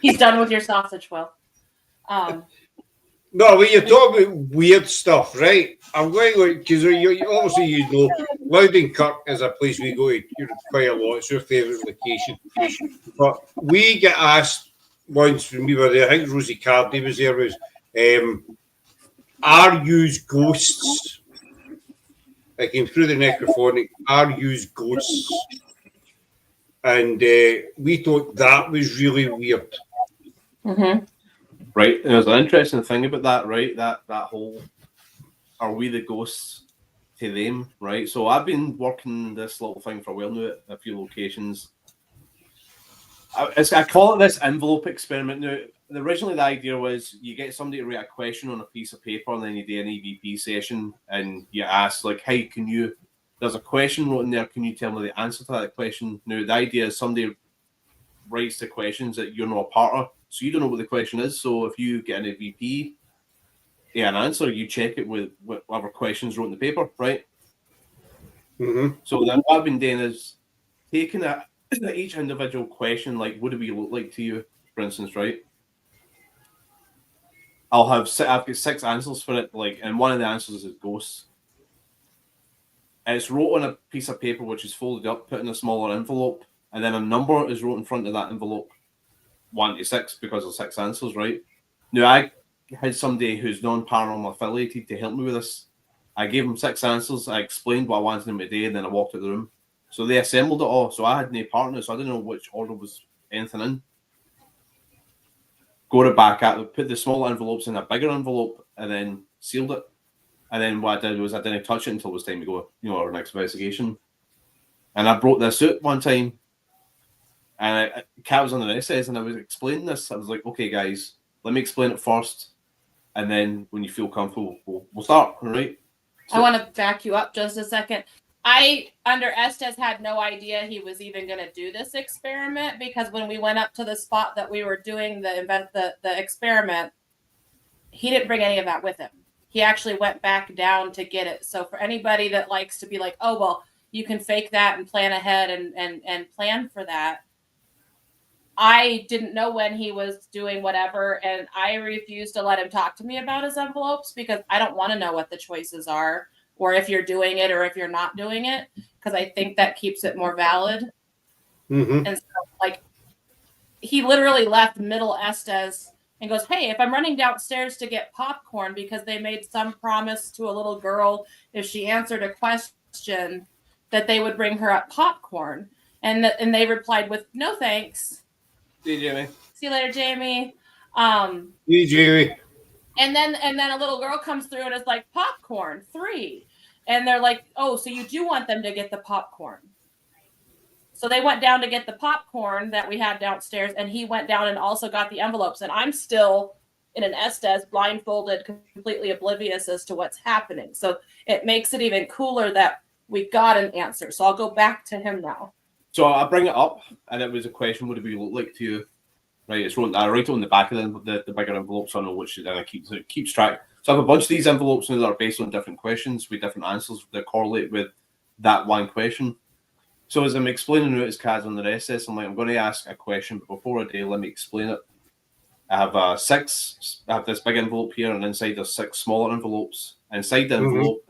He's done with your sausage, Will. No, when you're talking about weird stuff, right? I'm going to because obviously Loudon is a place we go to quite a lot. It's your favourite location. But we get asked once when we were there, I think Rosie Cardi was there, are you ghosts? I came through the necrophonic, are you ghosts? and we thought that was really weird. Mm-hmm. Right, and there's an interesting thing about that, right? That whole, are we the ghosts to them, right? So I've been working this little thing for a while now at a few locations. I call it this envelope experiment. Now, originally the idea was you get somebody to write a question on a piece of paper, and then you do an EVP session, and you ask like, "Hey, there's a question written there. Can you tell me the answer to that question?" Now, the idea is somebody writes the questions that you're not a part of, so you don't know what the question is. So if you get an EVP, an answer, you check it with whatever questions wrote in the paper, right? Mm-hmm. So then what I've been doing is taking each individual question, like, what do we look like to you, for instance, right? I've got 6 answers for it, like, and one of the answers is ghosts. And it's wrote on a piece of paper which is folded up, put in a smaller envelope, and then a number is wrote in front of that envelope, 1 to 6, because of 6 answers, right? Now, I had somebody who's non-paranormal affiliated to help me with this. I gave them 6 answers, I explained what I wanted them to do, and then I walked out of the room. So they assembled it all. So I had no partner, so I didn't know which order was anything in. Got it back out, put the smaller envelopes in a bigger envelope, and then sealed it. And then what I did was I didn't touch it until it was time to go, our next investigation. And I brought this out one time, and Kat was on the SS, and I was explaining this. I was like, okay, guys, let me explain it first, and then when you feel comfortable, we'll start, all right? So, I want to back you up just a second. I, under Estes, had no idea he was even going to do this experiment, because when we went up to the spot that we were doing the experiment, he didn't bring any of that with him. He actually went back down to get it. So for anybody that likes to be like, oh, well, you can fake that and plan ahead and plan for that, I didn't know when he was doing whatever, and I refused to let him talk to me about his envelopes, because I don't want to know what the choices are, or if you're doing it or if you're not doing it, because I think that keeps it more valid. Mm-hmm. And so, like, he literally left middle Estes and goes, hey, if I'm running downstairs to get popcorn because they made some promise to a little girl if she answered a question that they would bring her up popcorn. And they replied with, no, thanks. See you, Jamie. See you later, Jamie. Hey, Jamie. And then a little girl comes through and is like, popcorn, 3. And they're like, oh, so you do want them to get the popcorn. So they went down to get the popcorn that we had downstairs, and he went down and also got the envelopes. And I'm still in an Estes, blindfolded, completely oblivious as to what's happening. So it makes it even cooler that we got an answer. So I'll go back to him now. So I bring it up, and it was a question, what do we look like to you? Right, it's wrote, I write it on the back of the bigger envelopes, so I know which, and I keeps track. So I have a bunch of these envelopes now that are based on different questions with different answers that correlate with that one question. So as I'm explaining out as Kat's on the SS, I'm like, I'm going to ask a question, but before I do, let me explain it. I have I have this big envelope here, and inside there's 6 smaller envelopes. Inside the envelope,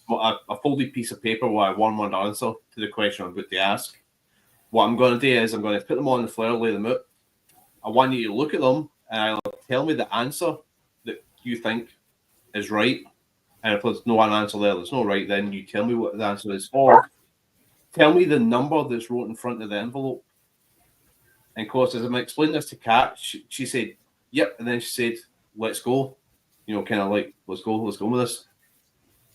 a folded piece of paper where I have one word answer to the question I'm going to ask. What I'm going to do is I'm going to put them on the flare, lay them out. I want you to look at them and tell me the answer that you think is right. And if there's no one answer there that's not right, then you tell me what the answer is. Or tell me the number that's wrote in front of the envelope. And of course, as I'm explaining this to Kat, she said, yep. And then she said, let's go. Kind of like, let's go with this.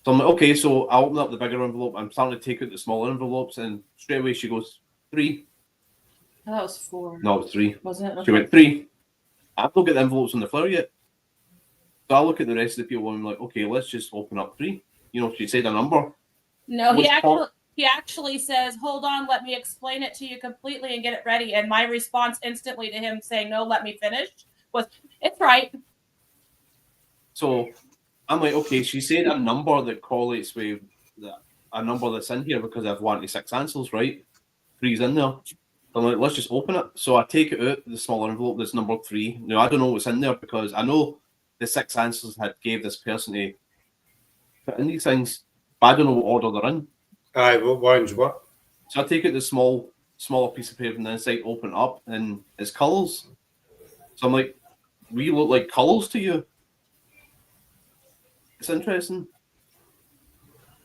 So I'm like, okay, so I open up the bigger envelope. I'm starting to take out the smaller envelopes. And straight away she goes, 3. Oh, that was 4. No, it was 3. Wasn't it? Okay. She went 3. I've not got the envelopes on the floor yet. So I look at the rest of the people and I'm like, okay, let's just open up 3. She said a number. No, he actually says, hold on, let me explain it to you completely and get it ready. And my response instantly to him saying, no, let me finish, was, it's right. So I'm like, okay, she said a number that correlates with a number that's in here because I've 1 to 6 answers, right? 3's in there. I'm like, let's just open it. So I take it out, the smaller envelope that's number 3. Now, I don't know what's in there because I know the 6 answers had gave this person to put in these things, but I don't know what order they're in. Aye, what one's what? So I take out the smaller piece of paper and then inside open it up and it's colours. So I'm like, we look like colours to you. It's interesting.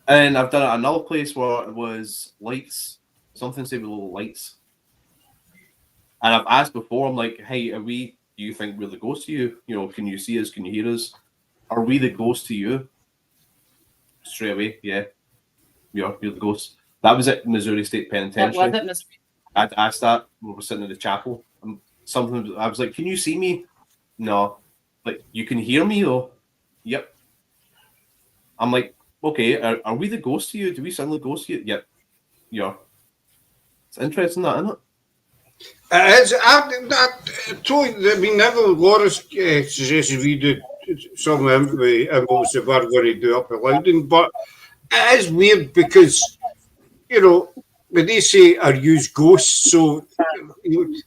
And I've done it at another place where it was lights, something to do with little lights. And I've asked before, I'm like, hey, do you think we're the ghost to you? You know, can you see us? Can you hear us? Are we the ghost to you? Straight away, yeah. You're the ghost. That was at Missouri State Penitentiary. That was it, I'd asked that when we were sitting in the chapel. Something I was like, can you see me? No. Like, you can hear me though? Yep. I'm like, okay, are we the ghost to you? Do we sound like ghosts to you? Yep. Yeah. It's interesting, that, isn't it? It is. I mean, Neville Laura's suggested we do some infos that we're going to do up at Loudon, but it is weird because, you know, when they say are used ghosts, so you know,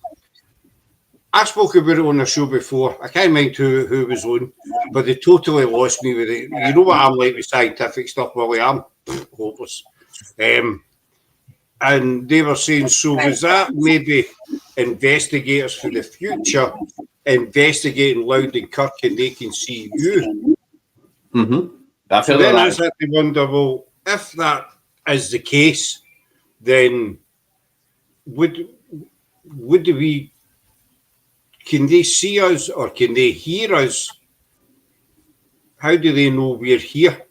I spoke about it on the show before. I can't mind who was on, but they totally lost me with it. You know what I'm like with scientific stuff, Willie? I'm hopeless. And they were saying, so was that maybe investigators for the future investigating Loudon Kirk and they can see you? Mm-hmm. So then I start to wonder, well, if that is the case, then would we, can they see us or can they hear us? How do they know we're here?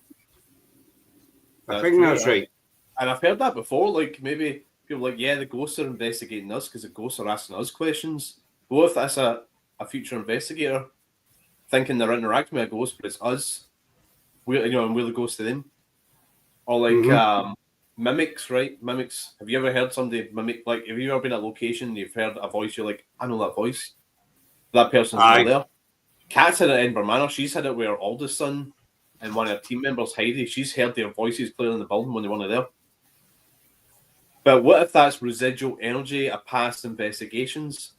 I think that's right. And I've heard that before, like maybe people like, yeah, the ghosts are investigating us because the ghosts are asking us questions. But what if that's a future investigator thinking they're interacting with a ghost, but it's us? We're the ghost to them. Or like mimics, right? Mimics. Have you ever heard somebody mimic? Like, have you ever been at a location and you've heard a voice? You're like, I know that voice. That person's not there. Kat's had it in Edinburgh Manor. She's had it where Alda's son and one of her team members, Heidi, she's heard their voices clear in the building when they weren't there. But what if that's residual energy of past investigations?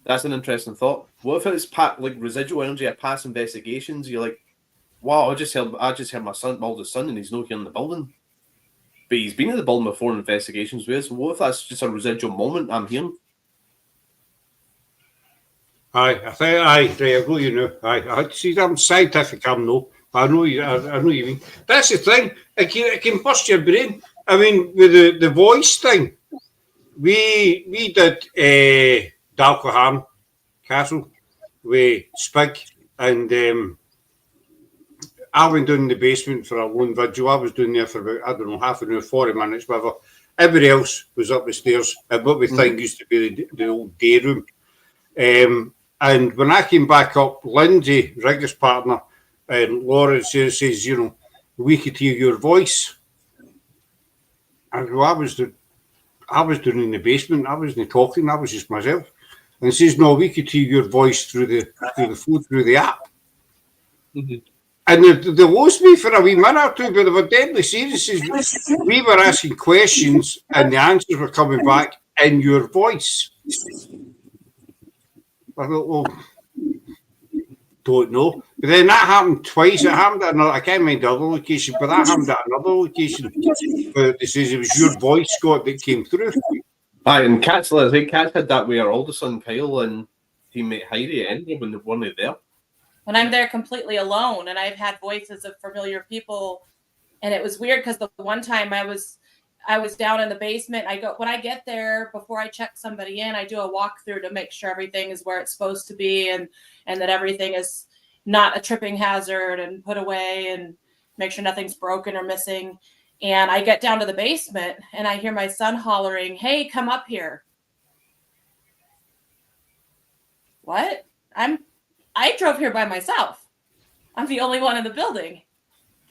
That's an interesting thought. What if it's like residual energy of past investigations? You're like, wow, I just heard my son, Alda's son, and he's not here in the building. But he's been in the building before in investigations with us. What if that's just a residual moment I'm hearing? I go, you know. I see. I'm scientific. I'm no. I know you. I know you mean. That's the thing. It can bust your brain. I mean, with the voice thing, we did Dalcoham Castle with Spig, and I went down in the basement for a lone vigil. I was doing there for about, I don't know, half an hour, 40 minutes, whatever. Everybody else was up the stairs, and what we think used to be the old day room. And when I came back up, Lindsay, Rigger's partner, and Laura says, you know, we could hear your voice. And I was down in the basement. I wasn't talking. I was just myself. And he says, no, we could hear your voice through the phone, through the app. Mm-hmm. And they lost me for a wee minute or two, but they were deadly serious. We were asking questions, and the answers were coming back in your voice. I thought, well, don't know. But then that happened twice. It happened at another, I can't mind the other location, but that happened at another location. But it says it was your voice, Scott, that came through. Aye, and Kat's had that with her oldest son, Kyle, and he met Heidi at Edinburgh when they weren't there. When I'm there completely alone, and I've had voices of familiar people, and it was weird because the one time I was down in the basement. When I get there, before I check somebody in, I do a walkthrough to make sure everything is where it's supposed to be and that everything is not a tripping hazard and put away and make sure nothing's broken or missing. And I get down to the basement and I hear my son hollering, "Hey, come up here." What? I drove here by myself. I'm the only one in the building.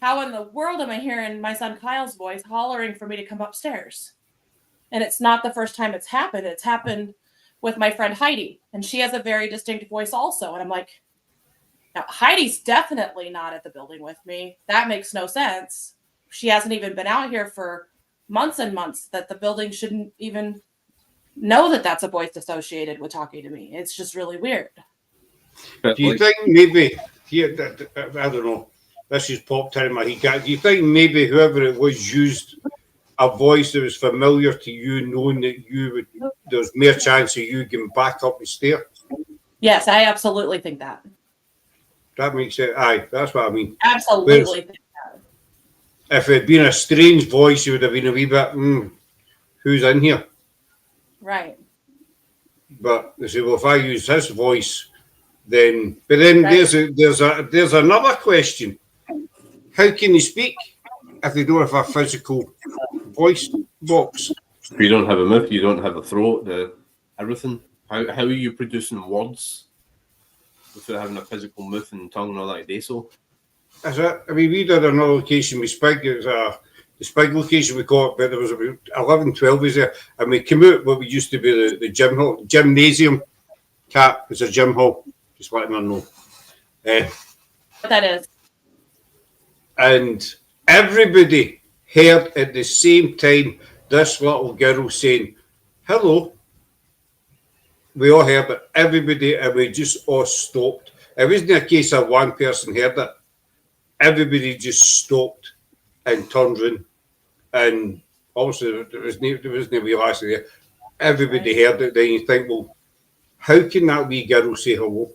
How in the world am I hearing my son Kyle's voice hollering for me to come upstairs? And it's not the first time it's happened. It's happened with my friend Heidi, and she has a very distinct voice also. And I'm like, now Heidi's definitely not at the building with me. That makes no sense. She hasn't even been out here for months and months, that the building shouldn't even know that that's a voice associated with talking to me. It's just really weird. Do you think maybe, I don't know, this just popped in my head. Do you think maybe whoever it was used a voice that was familiar to you, knowing that there's more chance of you getting back up the stair? Yes, I absolutely think that. That makes it. Aye, that's what I mean. Absolutely think that. If it had been a strange voice, it would have been a wee bit, who's in here? Right. But they say, well, if I use his voice, then. But then Right. there's another question. How can you speak if they don't have a physical voice box? If you don't have a mouth, you don't have a throat, everything. How are you producing words without having a physical mouth and tongue and all that day? So Is it? I mean, we did another location with Spig. It was the Spig location we got, but there was about 11, 12 of us there, and we came out what we used to be the gym hall, gymnasium. Kat, it's a gym hall. Just letting her know. What that is. And everybody heard at the same time this little girl saying, "Hello." We all heard it. Everybody, and we just all stopped. It wasn't a case of one person heard it. Everybody just stopped and turned round. And obviously, there was no real answer there. Everybody heard it. Then you think, well, how can that wee girl say hello?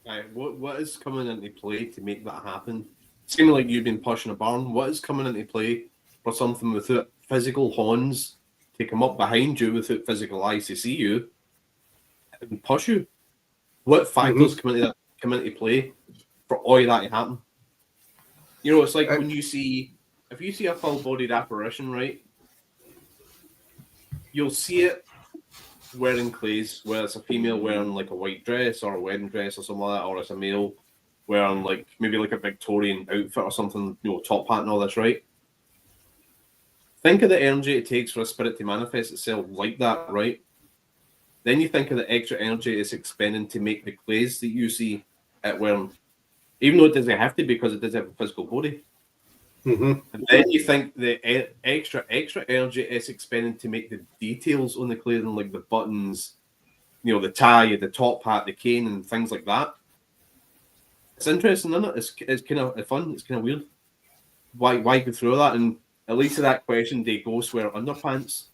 right, what is coming into play to make that happen? Seeming like you've been pushing a barn. What is coming into play for something without physical horns to come up behind you without physical eyes to see you and push you? What factors come into play for all of that to happen? You know, it's like when you see, if you see a full-bodied apparition, right? You'll see it wearing clothes, whether it's a female wearing like a white dress or a wedding dress or something like that, or it's a male wearing like maybe like a Victorian outfit or something, you know, top hat and all this, right? Think of the energy it takes for a spirit to manifest itself like that, right? Then you think of the extra energy it's expending to make the clothes that you see it wearing, even though it doesn't have to because it does have a physical body. And then you think the extra energy it's expending to make the details on the clothing, like the buttons, you know, the tie, the top hat, the cane, and things like that. It's interesting, isn't it? It's kind of fun. It's kind of weird. Why go through that? And at least to that question, they ghosts wear underpants.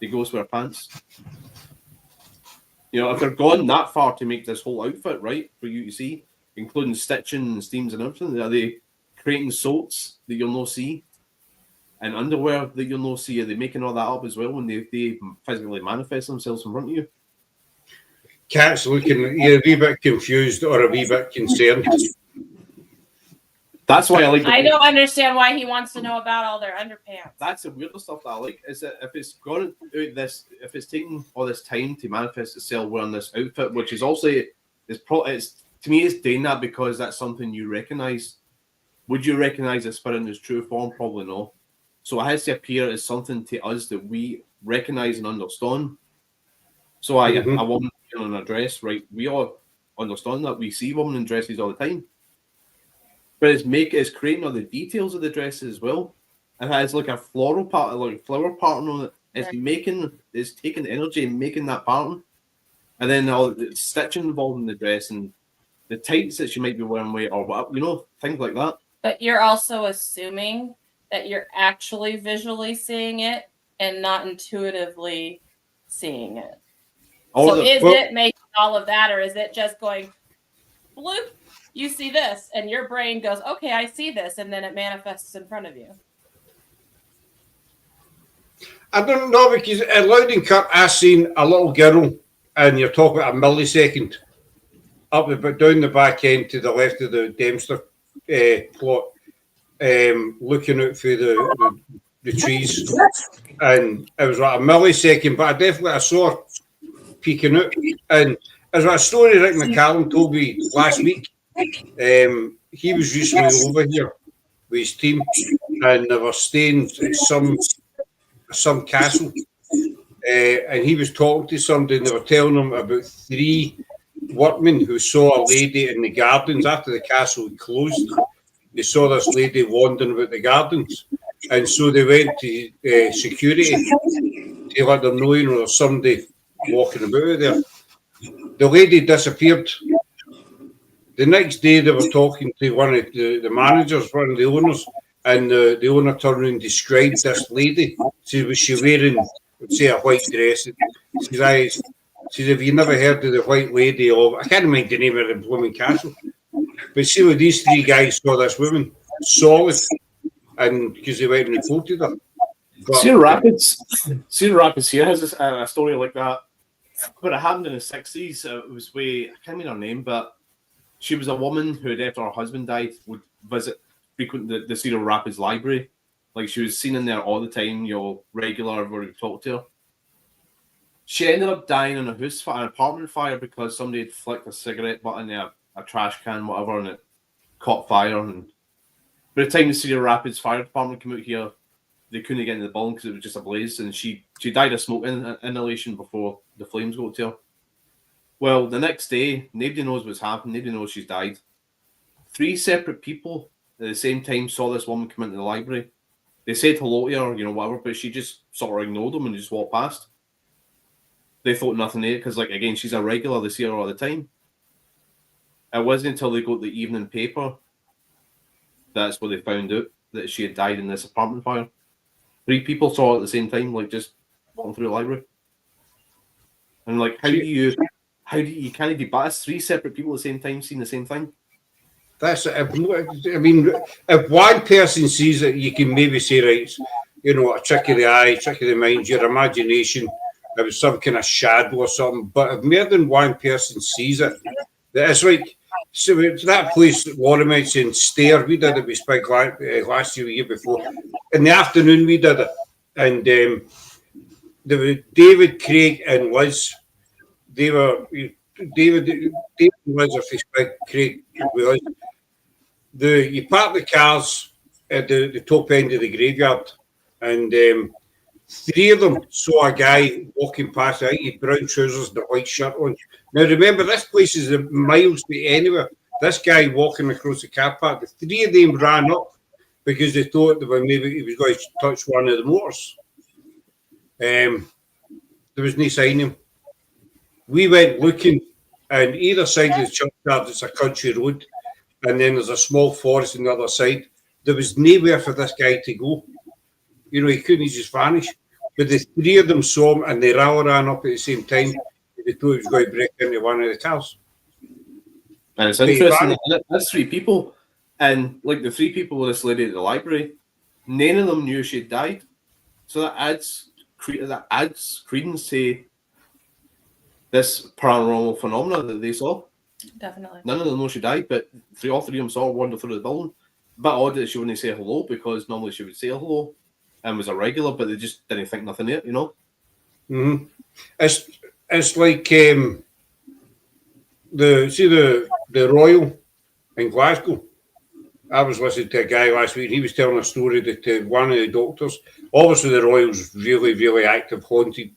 They ghosts wear pants. You know, if they're gone that far to make this whole outfit, right, for you to see, including stitching and steams and everything, are they creating soaps that you'll not see and underwear that you'll not see? Are they making all that up as well when they physically manifest themselves in front of you? Kat's looking either a wee bit confused or a wee bit concerned. That's why I like. I don't understand why he wants to know about all their underpants. That's the weirder stuff that I like. Is that if it's gone out this, if it's taking all this time to manifest itself wearing this outfit, which is also it's to me it's doing that because that's something you recognize. Would you recognize a spirit in its true form? Probably no. So it has to appear as something to us that we recognize and understand. So a woman in a dress, right? We all understand that. We see women in dresses all the time. But it's creating all the details of the dresses as well. It has like a floral pattern, like flower pattern on it. It's taking energy and making that pattern. And then all the stitching involved in the dress and the tights that she might be wearing or whatever, you know, things like that. But you're also assuming that you're actually visually seeing it and not intuitively seeing it. It making all of that, or is it just going, bloop, you see this, and your brain goes, okay, I see this, and then it manifests in front of you? I don't know, because at Loud and Cut, I seen a little girl, and you're talking about a millisecond, up about down the back end to the left of the Dempster plot, looking out through the trees, and it was like a millisecond, but I saw her peeking out, and there's a story Rick McCallum told me last week. He was recently over here with his team, and they were staying at some castle, and he was talking to somebody, and they were telling him about 3 workmen who saw a lady in the gardens after the castle had closed. They saw this lady wandering about the gardens, and so they went to security to let them know, you know, there's somebody walking about there. The lady disappeared. The next day, they were talking to one of the managers, one of the owners, and the owner turned around and described this lady. Was she wearing, say, a white dress? She says, have you never heard of the White Lady of, I can't remember the name of the blooming castle, but see what these 3 guys saw this woman, solid, and because they went and reported her. But, Cedar Rapids here has a story like that, but it happened in the 60s. It was I can't remember her name, but she was a woman who, after her husband died, would frequent the Cedar Rapids library. Like, she was seen in there all the time, regular, where you talk to her. She ended up dying in an apartment fire, because somebody had flicked a cigarette butt in a trash can, whatever, and it caught fire. And by the time the Cedar Rapids Fire Department came out here, they couldn't get into the building because it was just ablaze, and she died of smoke inhalation before the flames got to her. Well, the next day, nobody knows what's happened. Nobody knows she's died. 3 separate people at the same time saw this woman come into the library. They said hello to her, whatever, but she just sort of ignored them and just walked past. They thought nothing of it because, again, she's a regular. They see her all the time. It wasn't until they got the evening paper that's where they found out that she had died in this apartment fire. 3 people saw her at the same time, just walking through the library. And how do you kind of debate 3 separate people at the same time seeing the same thing? That's it. I mean, if one person sees it, you can maybe say, right, a trick of the eye, trick of the mind, your imagination. It was some kind of shadow or something. But if more than one person sees it, it's so that place that Laura mentioned, Stair, we did it with Spike last year, the year before. In the afternoon, we did it. And there were David, Craig, and Liz. They were David and Liz are for Spike, Craig with us. You park the cars at the top end of the graveyard, and 3 of them saw a guy walking past. I think he had brown trousers and a white shirt on. Now remember, this place is miles to anywhere. This guy walking across the car park, the 3 of them ran up because they thought that maybe he was going to touch one of the motors. There was no sign of him. We went looking, and either side of the churchyard, it's a country road, and then there's a small forest on the other side. There was nowhere for this guy to go. He couldn't just vanish. But the 3 of them saw him, and they all ran up at the same time. They thought he was going to break into one of the cars. And it's interesting, that's 3 people. And the 3 people with this lady at the library, none of them knew she had died. So that adds credence to this paranormal phenomena that they saw. Definitely. None of them know she died, but all 3 of them saw her wander through the building. But odd that she wouldn't say hello, because normally she would say hello and was a regular, but they just didn't think nothing of it, Mm-hmm. It's like the Royal in Glasgow. I was listening to a guy last week, and he was telling a story that one of the doctors, obviously the Royal's really, really active, haunted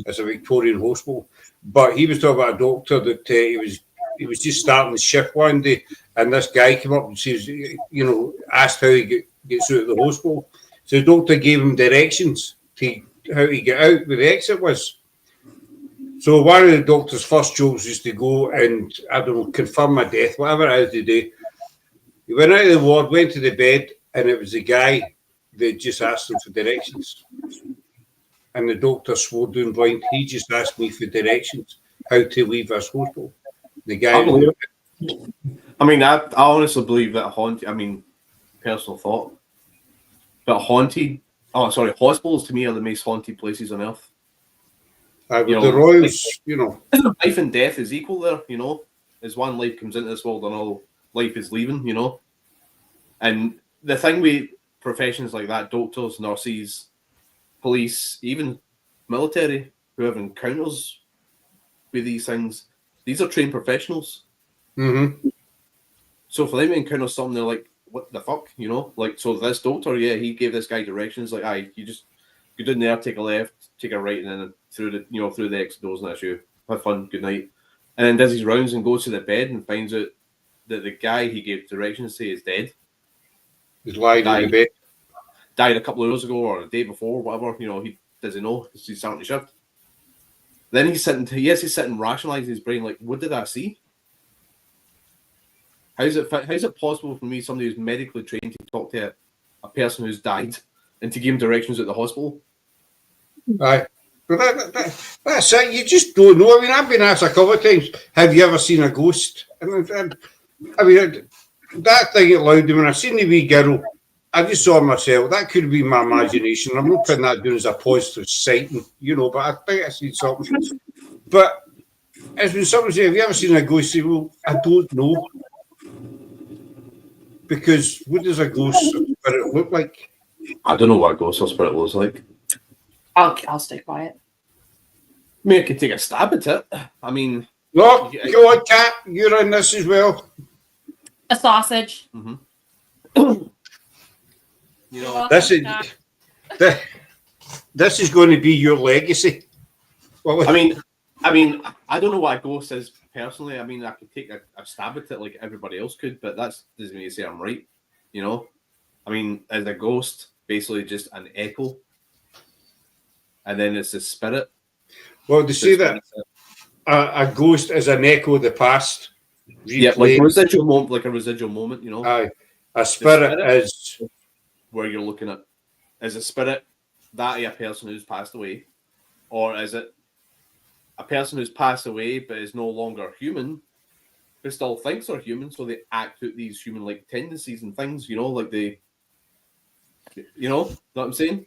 as a Victorian hospital, but he was talking about a doctor that he was just starting the shift one day, and this guy came up and says, asked how he gets out of the hospital. So the doctor gave him directions to how to get out, where the exit was. So one of the doctor's first jobs was to go and, confirm my death, whatever it is to do. He went out of the ward, went to the bed, and it was the guy that just asked him for directions. And the doctor swore down blind. He just asked me for directions, how to leave this hospital. The guy... I honestly believe that personal thought, but hospitals to me are the most haunted places on earth. The Royals, life and death is equal there, as one life comes into this world, another life is leaving, And the thing with professions like that, doctors, nurses, police, even military, who have encounters with these things, these are trained professionals. Mm-hmm. So for them to encounter something, they're like, what the fuck, so this doctor, he gave this guy directions, you just go down there, take a left, take a right, and then through the exit doors, and that's you. Have fun, good night. And then does his rounds and goes to the bed and finds out that the guy he gave directions to is dead. He's lying in the bed. Died a couple of hours ago or a day before, whatever, he doesn't know, he's starting to shift. Then he's sitting rationalizing his brain, what did I see? How's it possible for me, somebody who's medically trained, to talk to a person who's died and to give him directions at the hospital? Aye. But that's it. You just don't know. I've been asked a couple of times, have you ever seen a ghost? That thing out loud, when I seen the wee girl I just saw myself. That could be my imagination. I'm not putting that down as a positive sighting, but I think I seen something. But as when someone says, have you ever seen a ghost? Say, well, I don't know. Because what does a ghost spirit look like? I don't know what a ghost or spirit looks like. I'll stay quiet. I mean, I could take a stab at it. I mean... No, go on, Kat. You're in this as well. A sausage. Mm-hmm. This is going to be your legacy. Well, I mean, I don't know what a ghost is personally. I mean, I could take a stab at it like everybody else could, but that doesn't mean to say I'm right. I mean, is a ghost basically just an echo, and then it's a spirit? Well, they say that a ghost is an echo of the past. Yeah, like a residual moment. Aye, a spirit is where you're looking at. Is a spirit that a person who's passed away, or is it a person who's passed away but is no longer human, but still thinks they're human, so they act out these human-like tendencies and things, like they, know what I'm saying?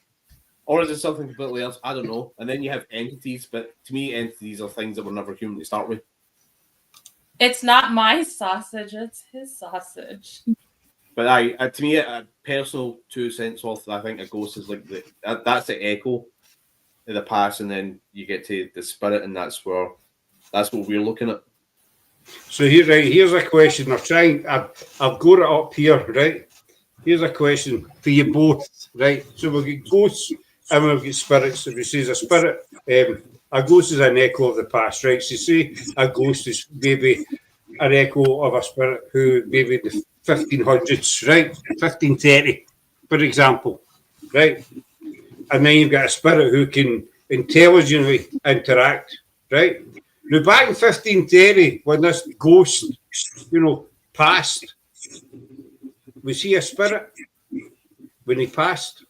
Or is it something completely else? I don't know. And then you have entities, but to me, entities are things that were never human to start with. It's not my sausage; it's his sausage. But to me, a personal 2 cents worth, I think a ghost is like that's the echo of the past, and then you get to the spirit, and that's what we're looking at. So here's a question. I've got it up here, right? Here's a question for you both, right? So we've got ghosts and we've got spirits. If you say a spirit, a ghost is an echo of the past, right? So say a ghost is maybe an echo of a spirit who maybe the 1500s, right? 1530, for example, right? And then you've got a spirit who can intelligently interact, right? Now, back in 1530, when this ghost, passed, was he a spirit when he passed?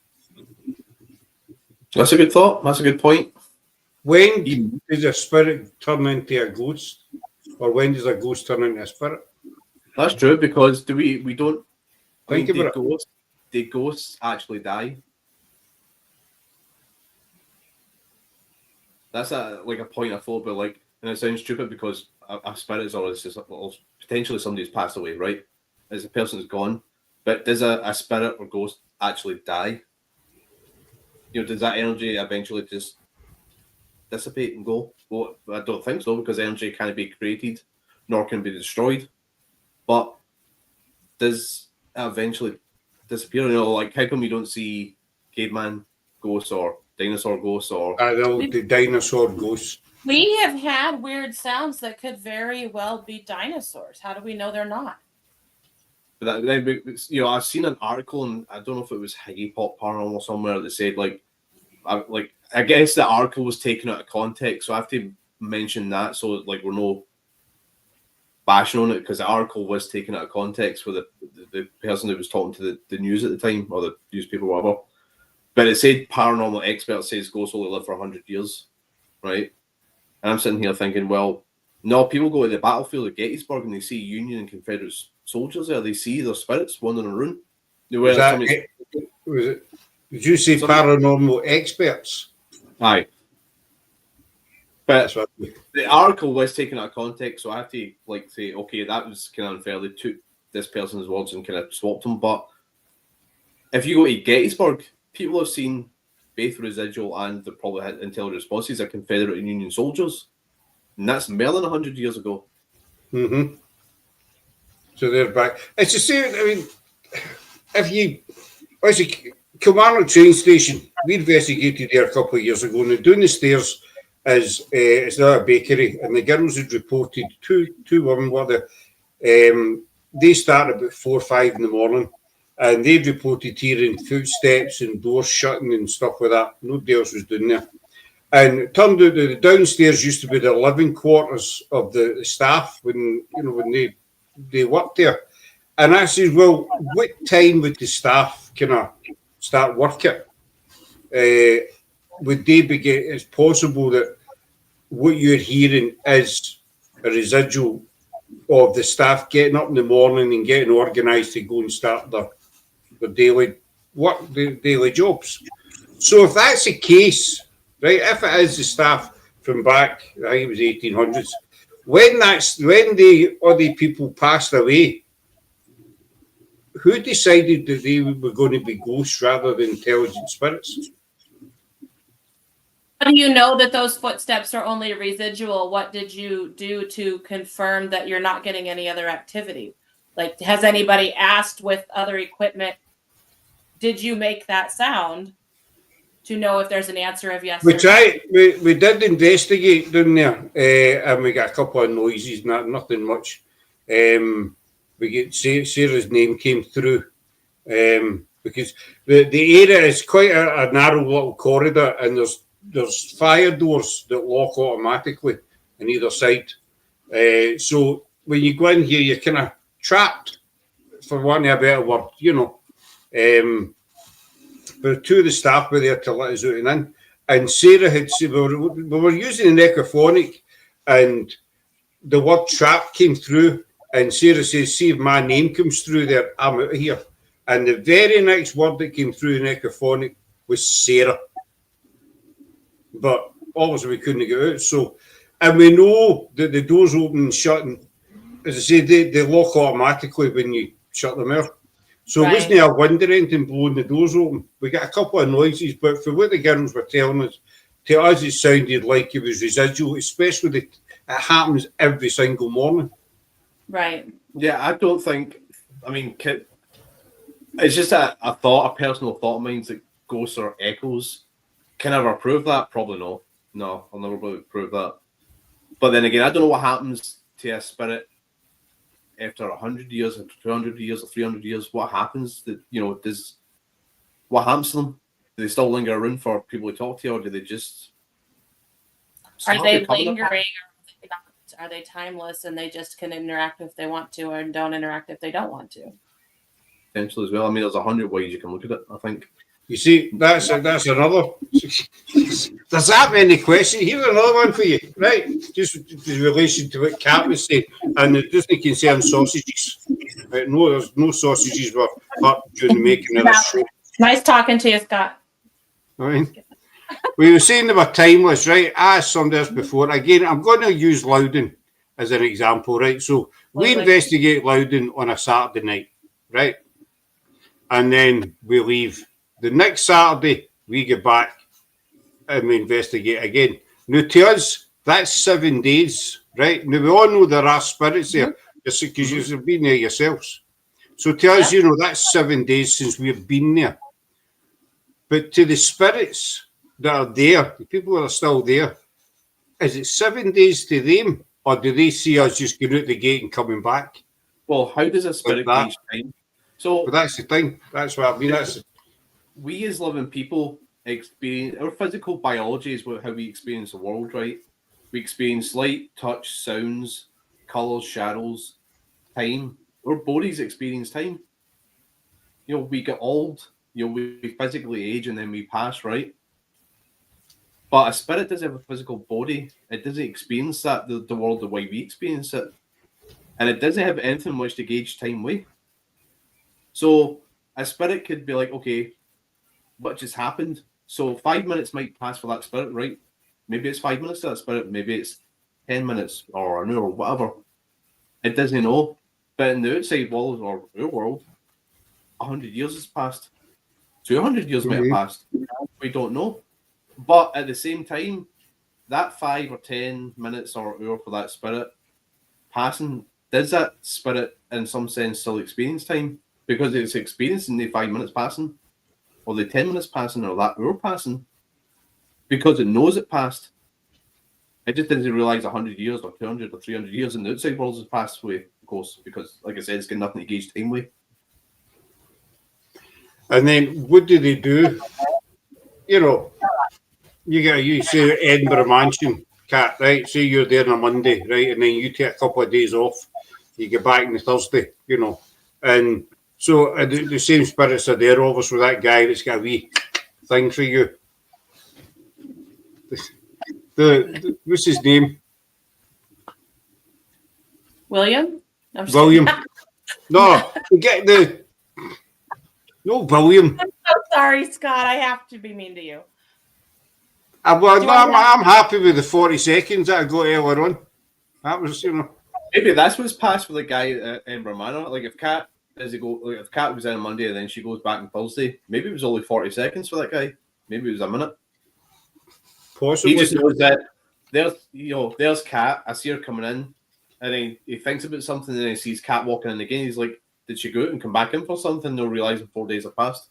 That's a good thought. That's a good point. When does a spirit turn into a ghost? Or when does a ghost turn into a spirit? That's true, because we don't think about it. The ghosts actually die. That's a point I thought about, and it sounds stupid because a spirit is always just potentially somebody who's passed away, right? As a person is gone, but does a spirit or ghost actually die? Does that energy eventually just dissipate and go? Well, I don't think so, because energy can't be created, nor can be destroyed. But does it eventually disappear? How come you don't see caveman ghosts or dinosaur ghosts or the dinosaur ghosts? We have had weird sounds that could very well be dinosaurs. How do we know they're not? But I've seen an article, and I don't know if it was Higgy Pop Paranormal or somewhere, that said I guess the article was taken out of context, so I have to mention that so we're no bashing on it, because the article was taken out of context for the person that was talking to the news at the time, or the newspaper, whatever. But it said paranormal expert says ghosts only live for 100 years, right? And I'm sitting here thinking, well, no, people go to the battlefield of Gettysburg and they see Union and Confederate soldiers there. They see their spirits wandering around. Did you say paranormal experts? Aye. But the article was taken out of context, so I have to say, okay, that was kind of unfair. They took this person's words and kind of swapped them. But if you go to Gettysburg, people have seen both residual and they probably had intelligent responses of Confederate and Union soldiers, and that's more than 100 years ago. Mm-hmm. So they're back. It's the same. I mean, Kilmarnock train station, we investigated there a couple of years ago, and down the stairs is it's now a bakery, and the girls had reported two women they start about 4 or 5 in the morning, and they'd reported hearing footsteps and doors shutting and stuff like that. Nobody else was doing there. And it turned out that the downstairs used to be the living quarters of the staff when they worked there. And I said, well, what time would the staff kind of start working? Would they begin? It's possible that what you're hearing is a residual of the staff getting up in the morning and getting organised to go and start their daily work the daily jobs. So if that's the case, right, if it is the staff from back, I think it was 1800s, when the other people passed away, who decided that they were going to be ghosts rather than intelligent spirits? How do you know that those footsteps are only residual? What did you do to confirm that you're not getting any other activity? Like, has anybody asked with other equipment, did you make that sound, to know if there's an answer of yes or no? We did investigate down there, and we got a couple of noises, nothing much. We get Sarah's name came through, because the area is quite a narrow little corridor, and there's fire doors that lock automatically on either side. So when you go in here, you're kind of trapped, for want of a better word, you know. But two of the staff were there to let us out and in. And Sarah had said, we were using an echophonic, and the word trap came through, and Sarah says, see if my name comes through there, I'm out of here. And the very next word that came through in echophonic was Sarah. But obviously we couldn't get out. So, and we know that the doors open and shut, and as I say, they lock automatically when you shut them out. So it wasn't a wind or anything blowing the doors open. We got a couple of noises, but for what the girls were telling us, to us it sounded like it was residual, especially that it happens every single morning. Right. Yeah, I don't think, I mean, it's just a personal thought of mine that ghosts or echoes. Can I ever prove that? Probably not. No, I'll never be able to prove that. But then again, I don't know what happens to a spirit after 100 years, or 200 years, or 300 years. What happens? That, you know, what happens to them? Do they still linger around for people to talk to, or do they just? Are they lingering? Are they timeless and they just can interact if they want to, or don't interact if they don't want to? Potentially as well. I mean, there's 100 ways you can look at it, I think. You see, that's another. There's that many questions. Here's another one for you, right? Just in relation to what Kat was saying, and it doesn't concern sausages. Right? No, there's no sausages were hurt during the making of the show. Nice talking to you, Scott. All right. We were saying they were timeless, right? I asked somebody else before. Again, I'm going to use Loudon as an example, right? So we investigate Loudon on a Saturday night, right? And then we leave. The next Saturday, we get back and we investigate again. Now, to us, that's 7 days, right? Now, we all know there are spirits there, because you've been there yourselves. So to us, you know, that's 7 days since we've been there. But to the spirits that are there, the people that are still there, is it 7 days to them, or do they see us just going out the gate and coming back? Well, how does a spirit gauge time? So, but that's the thing. That's what I mean. We as living people experience our physical biology is how we experience the world, right? We experience light, touch, sounds, colours, shadows, time. Our bodies experience time. You know, we get old, you know, we physically age and then we pass, right? But a spirit doesn't have a physical body. It doesn't experience that, the world the way we experience it. And it doesn't have anything much to gauge time with. So a spirit could be like, okay, what just happened? So 5 minutes might pass for that spirit, right? Maybe it's 5 minutes to that spirit. Maybe it's 10 minutes or an hour or whatever. It doesn't know. But in the outside world or our world, 100 years has passed. 200 years might have passed. We don't know. But at the same time, that 5 or 10 minutes or hour for that spirit passing, does that spirit in some sense still experience time? Because it's experiencing the 5 minutes passing, or the 10 minutes passing, or that hour passing, because it knows it passed. It just doesn't realise 100 years or 200 or 300 years in the outside world has passed away, of course, because, like I said, it's got nothing to gauge time with. And then what do they do? You know, you say Edinburgh Mansion, Kat, right? Say you're there on a Monday, right? And then you take a couple of days off. You get back on the Thursday, you know. And so the same spirits are there, obviously, with that guy that's got a wee thing for you. What's his name? William? William. No, we get no William. so sorry, Scott. I have to be mean to you. Well, Do no, you want I'm happy with the 40 seconds that I got earlier on. That was, Maybe that's what's passed for the guy at Edinburgh Manor. Like if Kat if Kat was in on Monday and then she goes back on Thursday, maybe it was only 40 seconds for that guy. Maybe it was a minute. possibly. He just knows that there's Kat. I see her coming in, and then he thinks about something, and then he sees Kat walking in again. He's like, "Did she go out and come back in for something?" No, realizing 4 days have passed.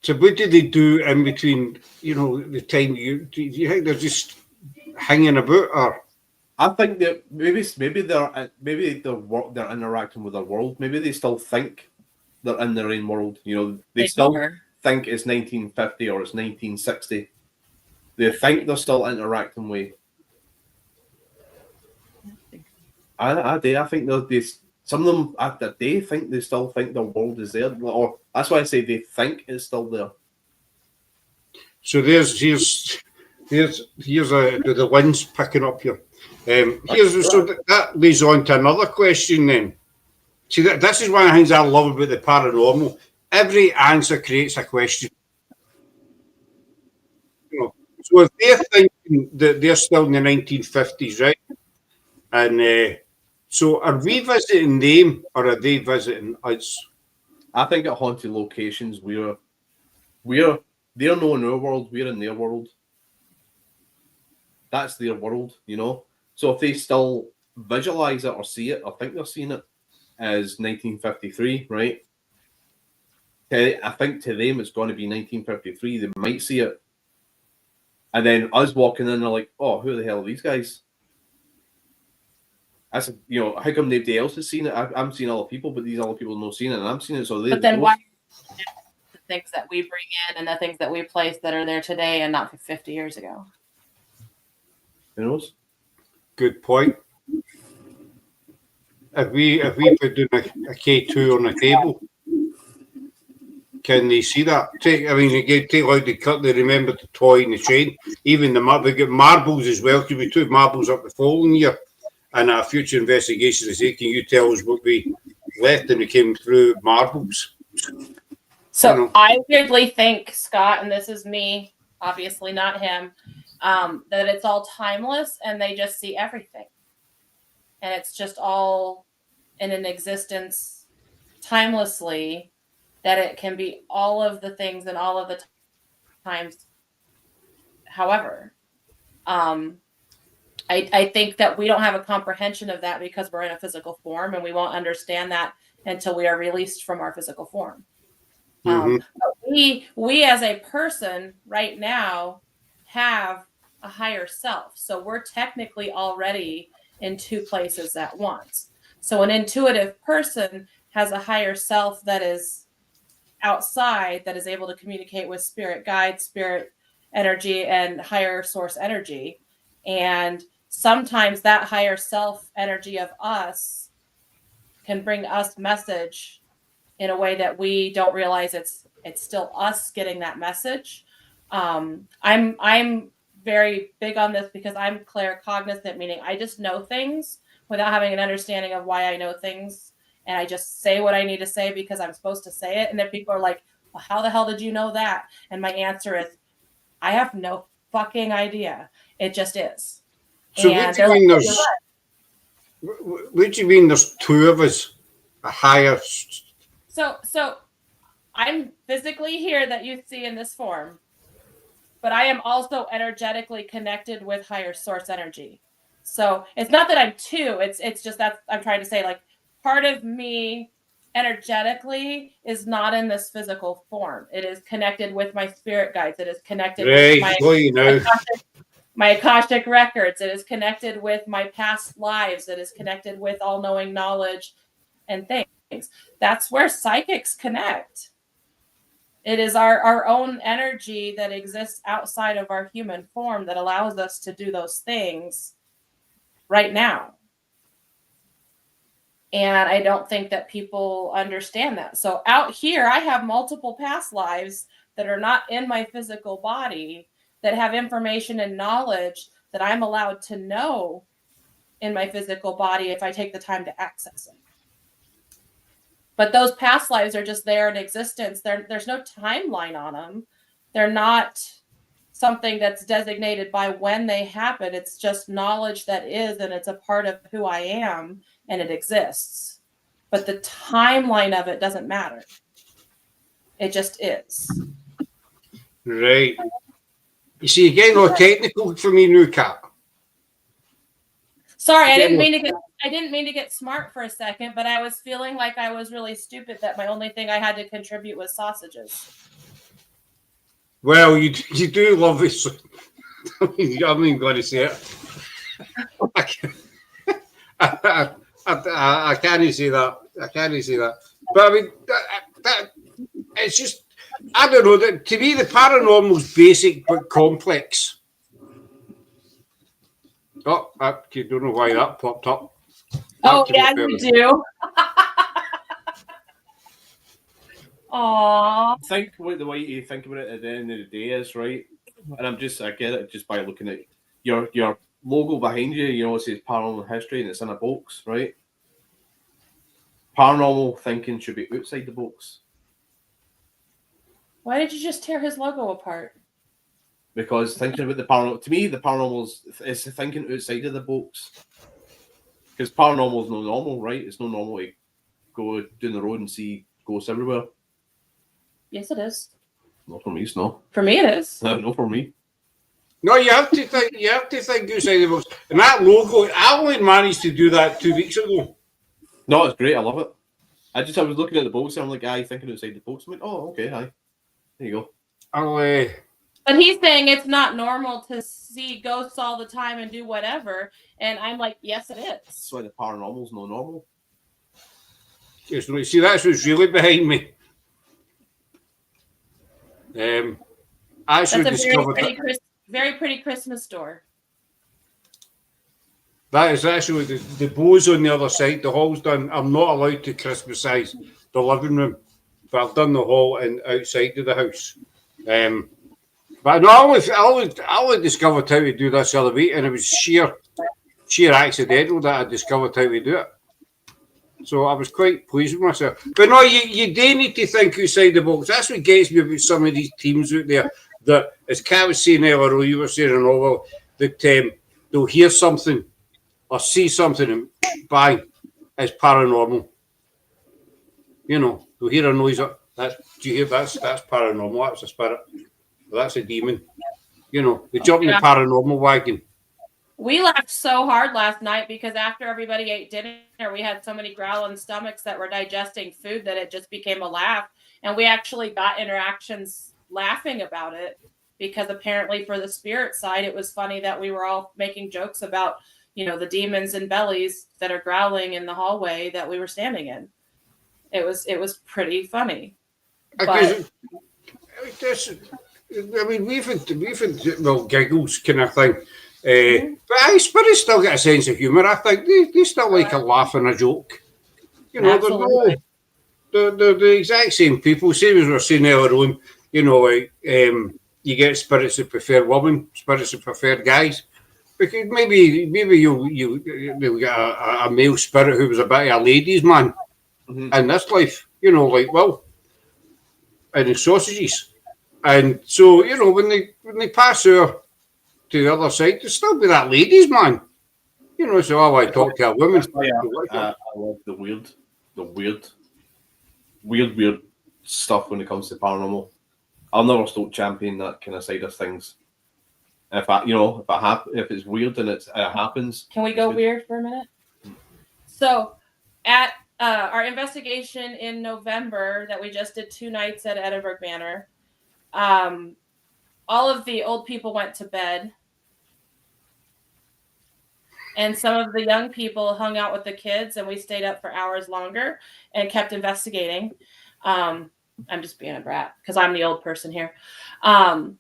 So what do they do in between, the time do you think they're just hanging about, or? I think that maybe they're interacting with their world. Maybe they still think they're in their own world. They still think it's 1950 or it's 1960. They think they're still interacting with. I think some of them at that day think they still think the world is there, or that's why I say they think it's still there. So here's the wind's picking up here. So that leads on to another question then. See, this is one of the things I love about the paranormal. Every answer creates a question. So if they're thinking that they're still in the 1950s, right? And so are we visiting them or are they visiting us? I think at haunted locations, they're not in our world, we're in their world. That's their world, So if they still visualize it or see it or think they're seeing it as 1953, right? I think to them it's going to be 1953. They might see it. And then us walking in, they're like, "Oh, who the hell are these guys?" That's how come nobody else has seen it? I'm seeing other people, but these other people not seen it, and I'm seeing it. So but then why the things that we bring in and the things that we place that are there today and not 50 years ago? Who knows? Good point. If we put down a K2 on the table, can they see that? Take out the cut. They remember the toy and the train. Even we got marbles as well because we took marbles up the following year. And our future investigation is saying, can you tell us what we left and we came through marbles? So I weirdly think, Scott, and this is me, obviously not him, that it's all timeless and they just see everything. And it's just all in an existence timelessly, that it can be all of the things and all of the times. However, I think that we don't have a comprehension of that because we're in a physical form, and we won't understand that until we are released from our physical form. We as a person right now have a higher self. So we're technically already in two places at once. So an intuitive person has a higher self that is outside, that is able to communicate with spirit guides, spirit energy, and higher source energy. And sometimes that higher self energy of us can bring us message in a way that we don't realize it's still us getting that message. I'm very big on this because I'm claircognizant, meaning I just know things without having an understanding of why I know things. And I just say what I need to say because I'm supposed to say it. And then people are like, well, how the hell did you know that? And my answer is, I have no fucking idea. It just is. So what do you mean there's two of us, a higher? So I'm physically here that you see in this form, but I am also energetically connected with higher source energy. So it's not that I'm two, it's just that I'm trying to say, like, part of me energetically is not in this physical form. It is connected with my spirit guides. It is connected with my Akashic records. It is connected with my past lives. It is connected with all-knowing knowledge and things. That's where psychics connect. It is our own energy that exists outside of our human form that allows us to do those things right now. And I don't think that people understand that. So out here, I have multiple past lives that are not in my physical body that have information and knowledge that I'm allowed to know in my physical body if I take the time to access it. But those past lives are just there in existence. There's no timeline on them. They're not something that's designated by when they happen. It's just knowledge that is, and it's a part of who I am, and it exists. But the timeline of it doesn't matter. It just is. Right. You see, you're getting all technical for me now, Kat. Sorry, I didn't mean to get smart for a second, but I was feeling like I was really stupid that my only thing I had to contribute was sausages. Well, you do love this. I'm even going to say it. I can't say that. I can't say that. But I mean, it's just, I don't know. That to me, the paranormal's basic but complex. Oh, I don't know why that popped up. Oh, yeah, you do. Aww. I think the way you think about it at the end of the day is right, and I get it just by looking at your logo behind you. You know, it says Paranormal History, and it's in a box, right? Paranormal thinking should be outside the box. Why did you just tear his logo apart? Because thinking about the paranormal, to me, the paranormal is thinking outside of the box. Because paranormal is no normal, right? It's no normal to go down the road and see ghosts everywhere. Yes, it is. Not for me, it's no. For me, it is. No, for me. No, you have to think. You have to think outside the box. And that logo, I only managed to do that 2 weeks ago. No, it's great. I love it. I was looking at the box and I'm like, aye, thinking outside the box. I went, oh, okay, aye. There you go. But he's saying it's not normal to see ghosts all the time and do whatever. And I'm like, yes, it is. That's why the paranormal's no normal. Yes, no, see, that's what's really behind me. That's a very pretty Christmas door. That is actually the bows on the other side. The hall's done. I'm not allowed to Christmasize the living room, but I've done the hall and outside of the house. But no, I only discovered how to do this the other week, and it was sheer accidental that I discovered how to do it. So I was quite pleased with myself. But no, you do need to think outside the box. That's what gets me about some of these teams out there that, as Kat was saying earlier, or you were saying in Orwell, that they'll hear something or see something and bang, it's paranormal. You know, they'll hear a noise. Do you hear that's paranormal? That's a spirit. That's a demon. You know, they jump in the paranormal wagon. We laughed so hard last night because after everybody ate dinner, we had so many growling stomachs that were digesting food that it just became a laugh. And we actually got interactions laughing about it because apparently for the spirit side, it was funny that we were all making jokes about, you know, the demons and bellies that are growling in the hallway that we were standing in. It was pretty funny. But, I mean, we've had giggles kind of thing. But spirits still get a sense of humour. I think they still like a laugh and a joke. You know, they're the exact same people. Same as we were saying earlier on. You know, like you get spirits that prefer women, spirits that prefer guys. Because maybe you'll get a male spirit who was a bit of a ladies' man in this life. You know, like and the sausages. And so, you know, when they pass over to the other side, there'll still be that ladies' man. You know, so I talk to a woman. I love the weird stuff when it comes to paranormal. I'll never stop championing that kind of side of things. If it's weird and it happens. Can we go weird for a minute? So, at our investigation in November that we just did 2 nights at Edinburgh Manor, all of the old people went to bed. And some of the young people hung out with the kids, and we stayed up for hours longer and kept investigating. I'm just being a brat because I'm the old person here. And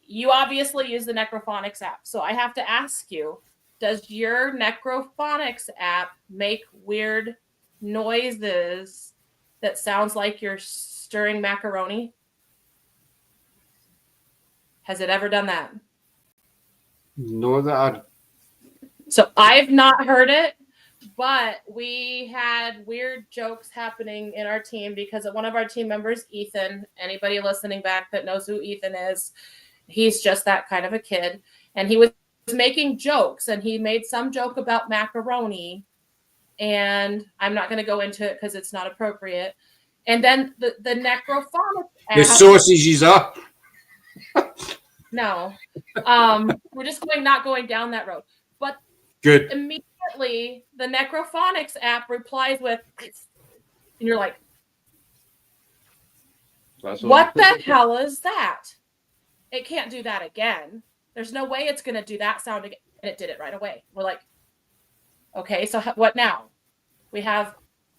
you obviously use the Necrophonics app. So I have to ask you, does your Necrophonics app make weird noises that sounds like you're stirring macaroni? Has it ever done that? No, So I've not heard it, But we had weird jokes happening in our team because one of our team members, Ethan, anybody listening back that knows who Ethan is, he's just that kind of a kid. And he was making jokes, and he made some joke about macaroni. And I'm not going to go into it because it's not appropriate. And then the necrophonic The sausage is up. No. We're just not going down that road. But Good. immediately the Necrophonics app replies with, and you're like, what the hell is that? It can't do that again. There's no way it's going to do that sound again. And it did it right away. We're like, okay, so what now? We have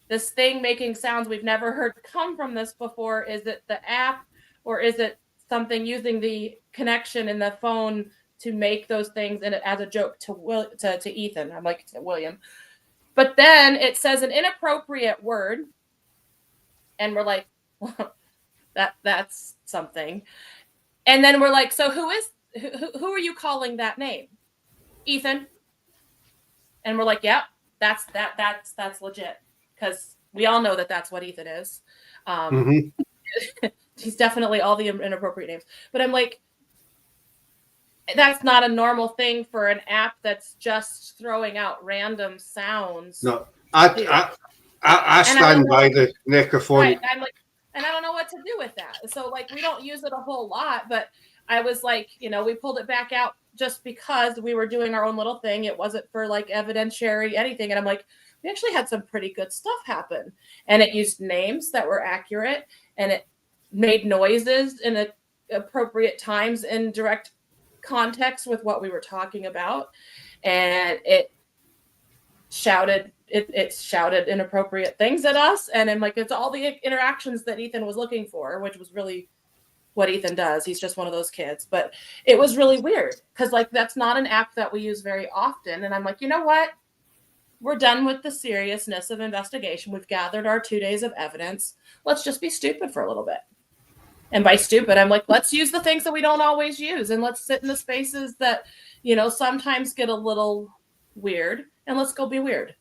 this thing making sounds we've never heard come from this before. Is it the app, or is it something using the connection in the phone to make those things and as a joke to Ethan? I'm like, William. But then it says an inappropriate word, and we're like, well, that's something. And then we're like, so who are you calling that name? Ethan. And we're like, yeah, that's legit, because we all know that that's what Ethan is. He's definitely all the inappropriate names. But I'm like, that's not a normal thing for an app that's just throwing out random sounds. No, I stand by the necrophonic. Right, I'm like, and I don't know what to do with that. So like, we don't use it a whole lot, but I was like, we pulled it back out just because we were doing our own little thing. It wasn't for like evidentiary anything. And I'm like, we actually had some pretty good stuff happen. And it used names that were accurate, and it made noises in appropriate times in direct context with what we were talking about. And it shouted inappropriate things at us. And I'm like, it's all the interactions that Ethan was looking for, which was really what Ethan does. He's just one of those kids. But it was really weird because like, that's not an app that we use very often. And I'm like, you know what? We're done with the seriousness of investigation. We've gathered our 2 days of evidence. Let's just be stupid for a little bit. And by stupid, I'm like, let's use the things that we don't always use, and let's sit in the spaces that, sometimes get a little weird, and let's go be weird.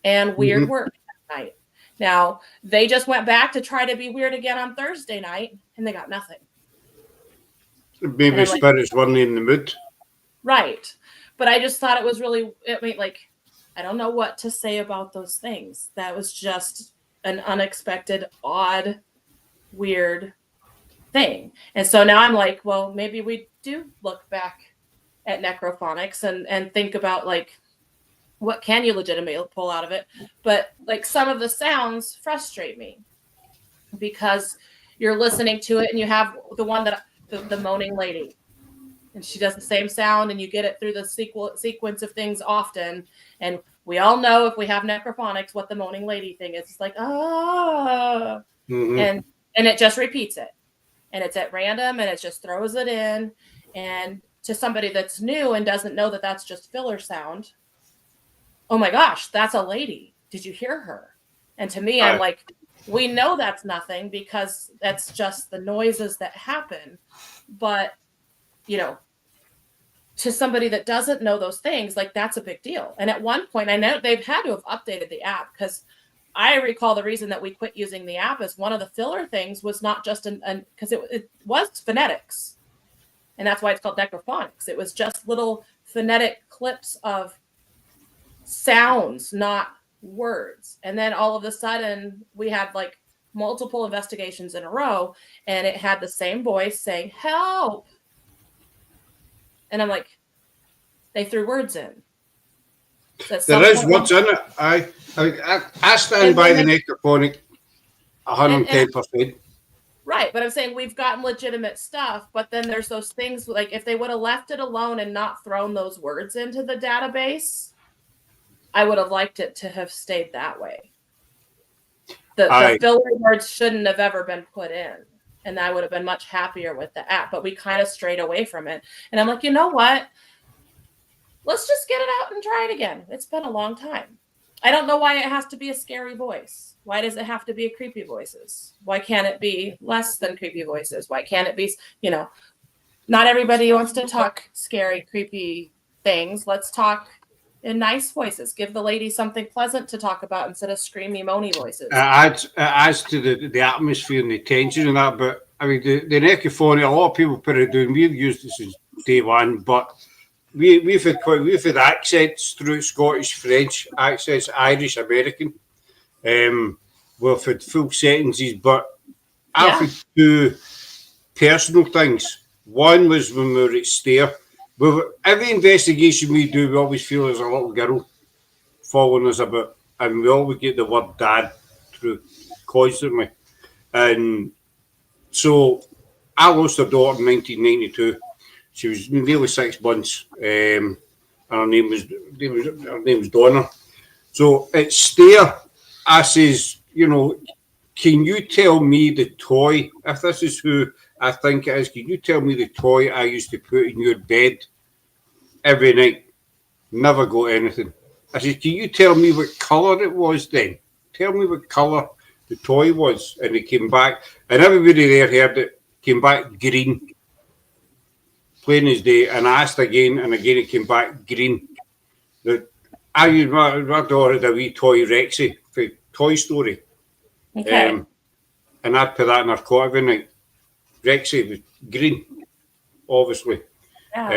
And weird work that night. Now, they just went back to try to be weird again on Thursday night, and they got nothing. Maybe spirits weren't in the mood. Right. But I just thought it was really, I don't know what to say about those things. That was just an unexpected, odd, weird thing. And so now I'm like, well, maybe we do look back at necrophonics and think about like, what can you legitimately pull out of it? But like, some of the sounds frustrate me because you're listening to it and you have the one that the moaning lady, and she does the same sound, and you get it through the sequence of things often. And we all know, if we have necrophonics, what the moaning lady thing is. It's like, and it just repeats it. And it's at random, and it just throws it in. And to somebody that's new and doesn't know that that's just filler sound, oh my gosh, that's a lady. Did you hear her? And to me, I'm like, we know that's nothing because that's just the noises that happen. But, to somebody that doesn't know those things, like, that's a big deal. And at one point, I know they've had to have updated the app, because I recall the reason that we quit using the app is one of the filler things was not just because it was phonetics. And that's why it's called necrophonics. It was just little phonetic clips of sounds, not words. And then all of a sudden we had like multiple investigations in a row, and it had the same voice saying, help. And I'm like, they threw words in. There is what's in it. I stand by the necrophonic 110%. Right, but I'm saying we've gotten legitimate stuff, but then there's those things like, if they would have left it alone and not thrown those words into the database, I would have liked it to have stayed that way. The filler words shouldn't have ever been put in, and I would have been much happier with the app, but we kind of strayed away from it. And I'm like, you know what? Let's just get it out and try it again. It's been a long time. I don't know why it has to be a scary voice. Why does it have to be a creepy voices? Why can't it be less than creepy voices? Why can't it be, not everybody wants to talk scary, creepy things. Let's talk in nice voices. Give the lady something pleasant to talk about instead of screamy, moany voices. It adds to the atmosphere and the tension and that. But I mean, the necrophony, a lot of people put it down. We've used it since day one, but we've had accents through Scottish, French accents, Irish, American. We've had full sentences, but I've had two personal things. One was when we were at Stair. Every investigation we do, we always feel there's a little girl following us about, and we always get the word dad through constantly. And so I lost her daughter in 1992. She was nearly 6 months, and her name was Donna. So at Stair, I says, can you tell me the toy, if this is who I think it is, can you tell me the toy I used to put in your bed every night? Never got anything. I said, can you tell me what colour it was then? Tell me what colour the toy was. And it came back, and everybody there heard it, came back green. Plain as day. And I asked again, and again it came back green. I used my daughter had a wee toy Rexy for Toy Story. Okay. And I'd put that in her cot every night. Rexy was green, obviously. Yeah.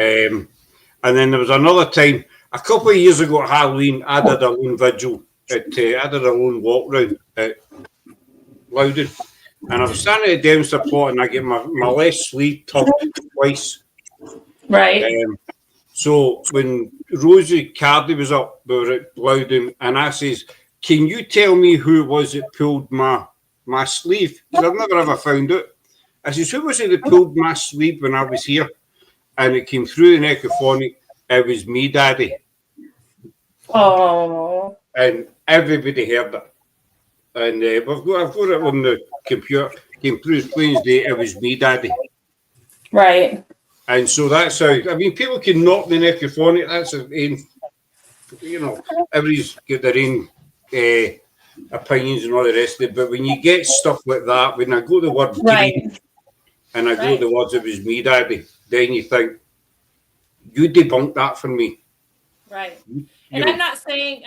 And then there was another time, a couple of years ago at Halloween, I did a lone vigil. I did a lone walk round at Loudon. And I was standing at the Dempster plot and I get my left sleeve tugged twice. Right. So when Rosie Cardy was up, we were at Loudon, and I says, can you tell me who it was that pulled my sleeve? Because I've never ever found out. I says, who was it that pulled my sleeve when I was here? And it came through the necrophonic. It was me, Daddy. Oh. And everybody heard it. And I've got it on the computer. Came through as plain as day. It was me, Daddy. Right. And so that's how, I mean, people can knock the necrophonic. That's their own, everybody's got their own opinions and all the rest of it. But when you get stuff like that, when I go the word green and I go the words, it was me, Daddy, then you think, you debunked that for me. Right. And I'm not saying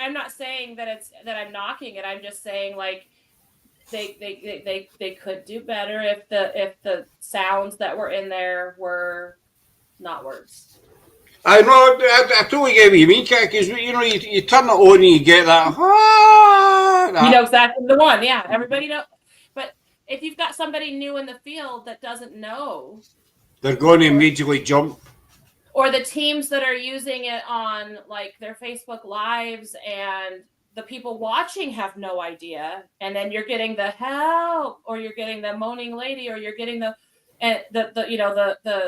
that I'm knocking it. I'm just saying, like, they could do better if the sounds that were in there were not words. I know. I totally get what you mean, Kat, because you turn it on and you get that. You know exactly the one. Yeah, everybody knows. But if you've got somebody new in the field that doesn't know, they're going to immediately jump. Or the teams that are using it on like their Facebook Lives, and the people watching have no idea, and then you're getting the help, or you're getting the moaning lady, or you're getting the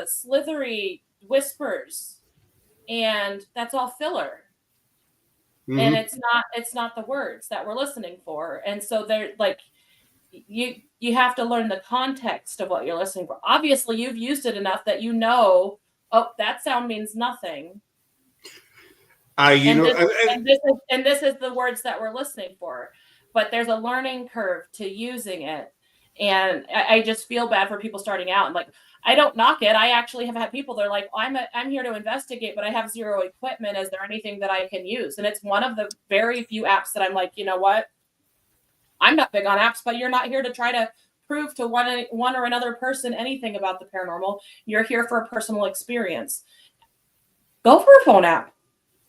slithery whispers, and that's all filler. Mm-hmm. And it's not the words that we're listening for. And so they're like, you have to learn the context of what you're listening for. Obviously you've used it enough that oh, that sound means nothing. This is the words that we're listening for. But there's a learning curve to using it. And I just feel bad for people starting out. And like, I don't knock it. I actually have had people, they're like, I'm here to investigate, but I have zero equipment. Is there anything that I can use? And it's one of the very few apps that I'm like, you know what? I'm not big on apps, but you're not here to try to prove to one or another person anything about the paranormal. You're here for a personal experience. Go for a phone app.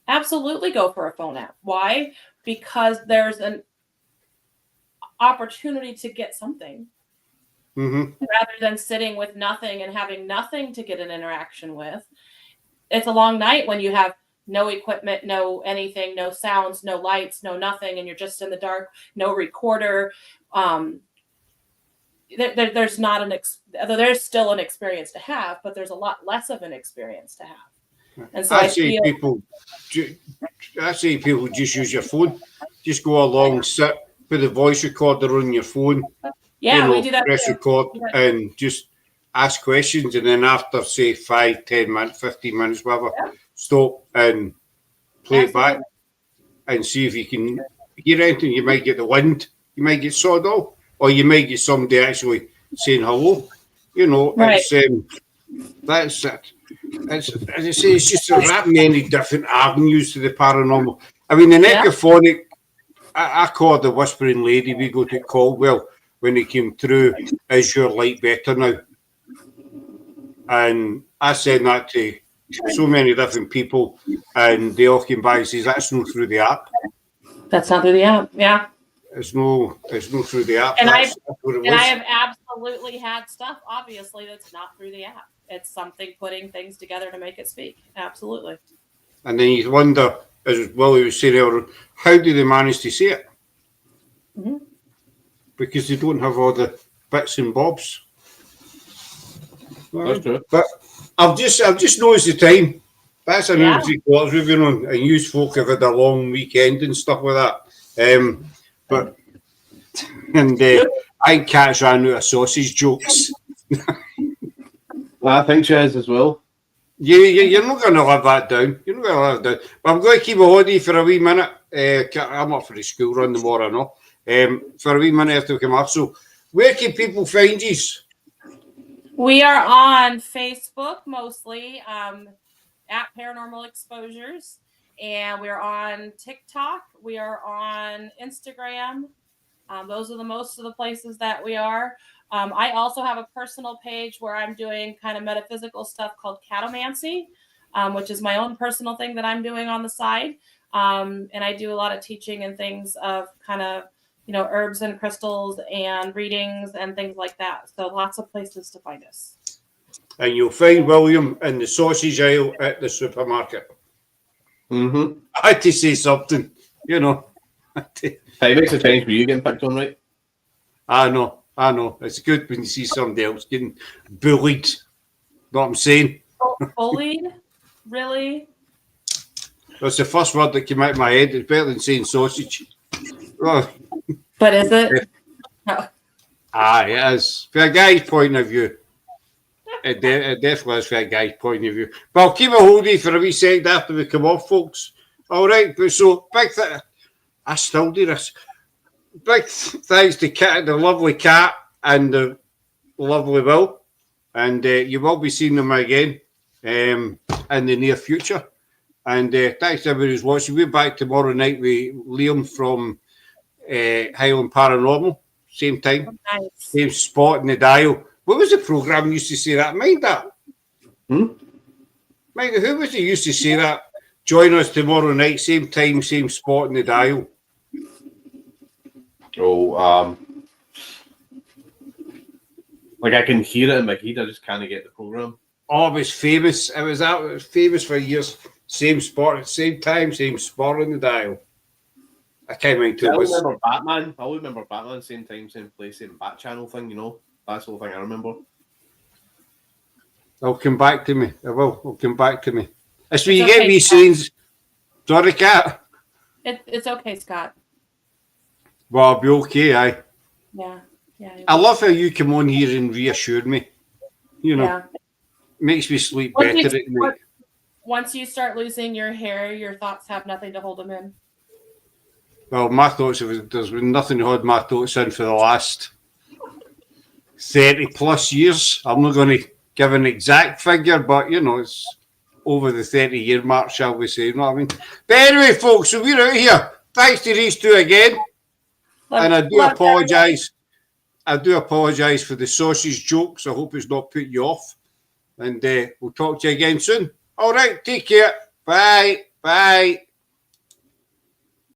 Absolutely go for a phone app. Why? Because there's an opportunity to get something. Mm-hmm. Rather than sitting with nothing and having nothing to get an interaction with. It's a long night when you have no equipment, no anything, no sounds, no lights, no nothing, and you're just in the dark, no recorder. There's there's still an experience to have, but there's a lot less of an experience to have. And so I say people just use your phone. Just go along, sit, put the voice recorder on your phone. Yeah, we do that. Press record and just ask questions, and then after, say, 5, 10 minutes, 15 minutes, whatever, stop and play it back and see if you can hear anything. You might get the wind, you might get sawed off, or you might get somebody actually saying hello. It's That's it. It's, as I say, it's just that many different avenues to the paranormal. I mean, the necrophonic, I call the Whispering Lady we go to Caldwell when he came through, is your light better now? And I said that to so many different people, and they all came by and says, that's not through the app. That's not through the app, yeah. It's no through the app. And, that's what it was. I have absolutely had stuff, obviously, that's not through the app. It's something putting things together to make it speak. Absolutely. And then you wonder, as Willie was saying earlier, how do they manage to see it? Mm-hmm. Because they don't have all the bits and bobs. That's true. But I've just noticed the time. That's an hour 3/4 we've been on, and you folk have had a long weekend and stuff like that. I think Kat's ran out of sausage jokes. I think she is as well. You're not going to live that down. You're not going to live that down. But I'm going to keep a hold of you for a wee minute. I'm up for the school run tomorrow, no? For a wee minute after we come up. So, where can people find you? We are on Facebook mostly at Paranormal Exposures, and we're on TikTok. We are on Instagram. Those are most of the places that we are. I also have a personal page where I'm doing kind of metaphysical stuff called Catomancy, which is my own personal thing that I'm doing on the side. And I do a lot of teaching and things of kind of, herbs and crystals and readings and things like that. So lots of places to find us. And you'll find William in the sausage aisle at the supermarket. Mm-hmm. I had to say something, Hey, it makes a change for you getting picked on, right? I know. It's good when you see somebody else getting bullied. Know what I'm saying? Bullied? Really? That's the first word that came out of my head. It's better than saying sausage. Oh. But is it? No. It is. From a guy's point of view. It definitely is from a guy's point of view. But I'll keep a hold of you for a wee second after we come off, folks. All right. So, I still do this. Big thanks to Kat, the lovely Kat, and the lovely Will. And you will be seeing them again in the near future. And thanks to everybody who's watching. We're back tomorrow night with Liam from Highland Paranormal. Same time, Same spot in the dial. What was the programme used to say that? Mind that? Mind, who was it used to say that? Join us tomorrow night, same time, same spot in the dial. Like I can hear it in my head, I just can't get the programme. Oh, it was famous. It was famous for years. Same spot, same time, same spot on the dial. I can't remember who it was. I remember Batman, same time, same place, same Bat Channel thing, That's the whole thing I remember. It'll come back to me. It'll come back to me. It's when you get these scenes. Sorry, Kat. It's okay, Scott. Well, I'll be okay, aye. Yeah. I love how you come on here and reassure me. Makes me sleep better at night. Once you start losing your hair, your thoughts have nothing to hold them in. Well, my thoughts, there's been nothing to hold my thoughts in for the last 30 plus years. I'm not going to give an exact figure, but, it's over the 30-year mark, shall we say. You know what I mean? But anyway, folks, so we're out here. Thanks to these two again. And I do apologise. I do apologise for the sausage jokes. I hope it's not put you off. And we'll talk to you again soon. All right, take care. Bye. Bye.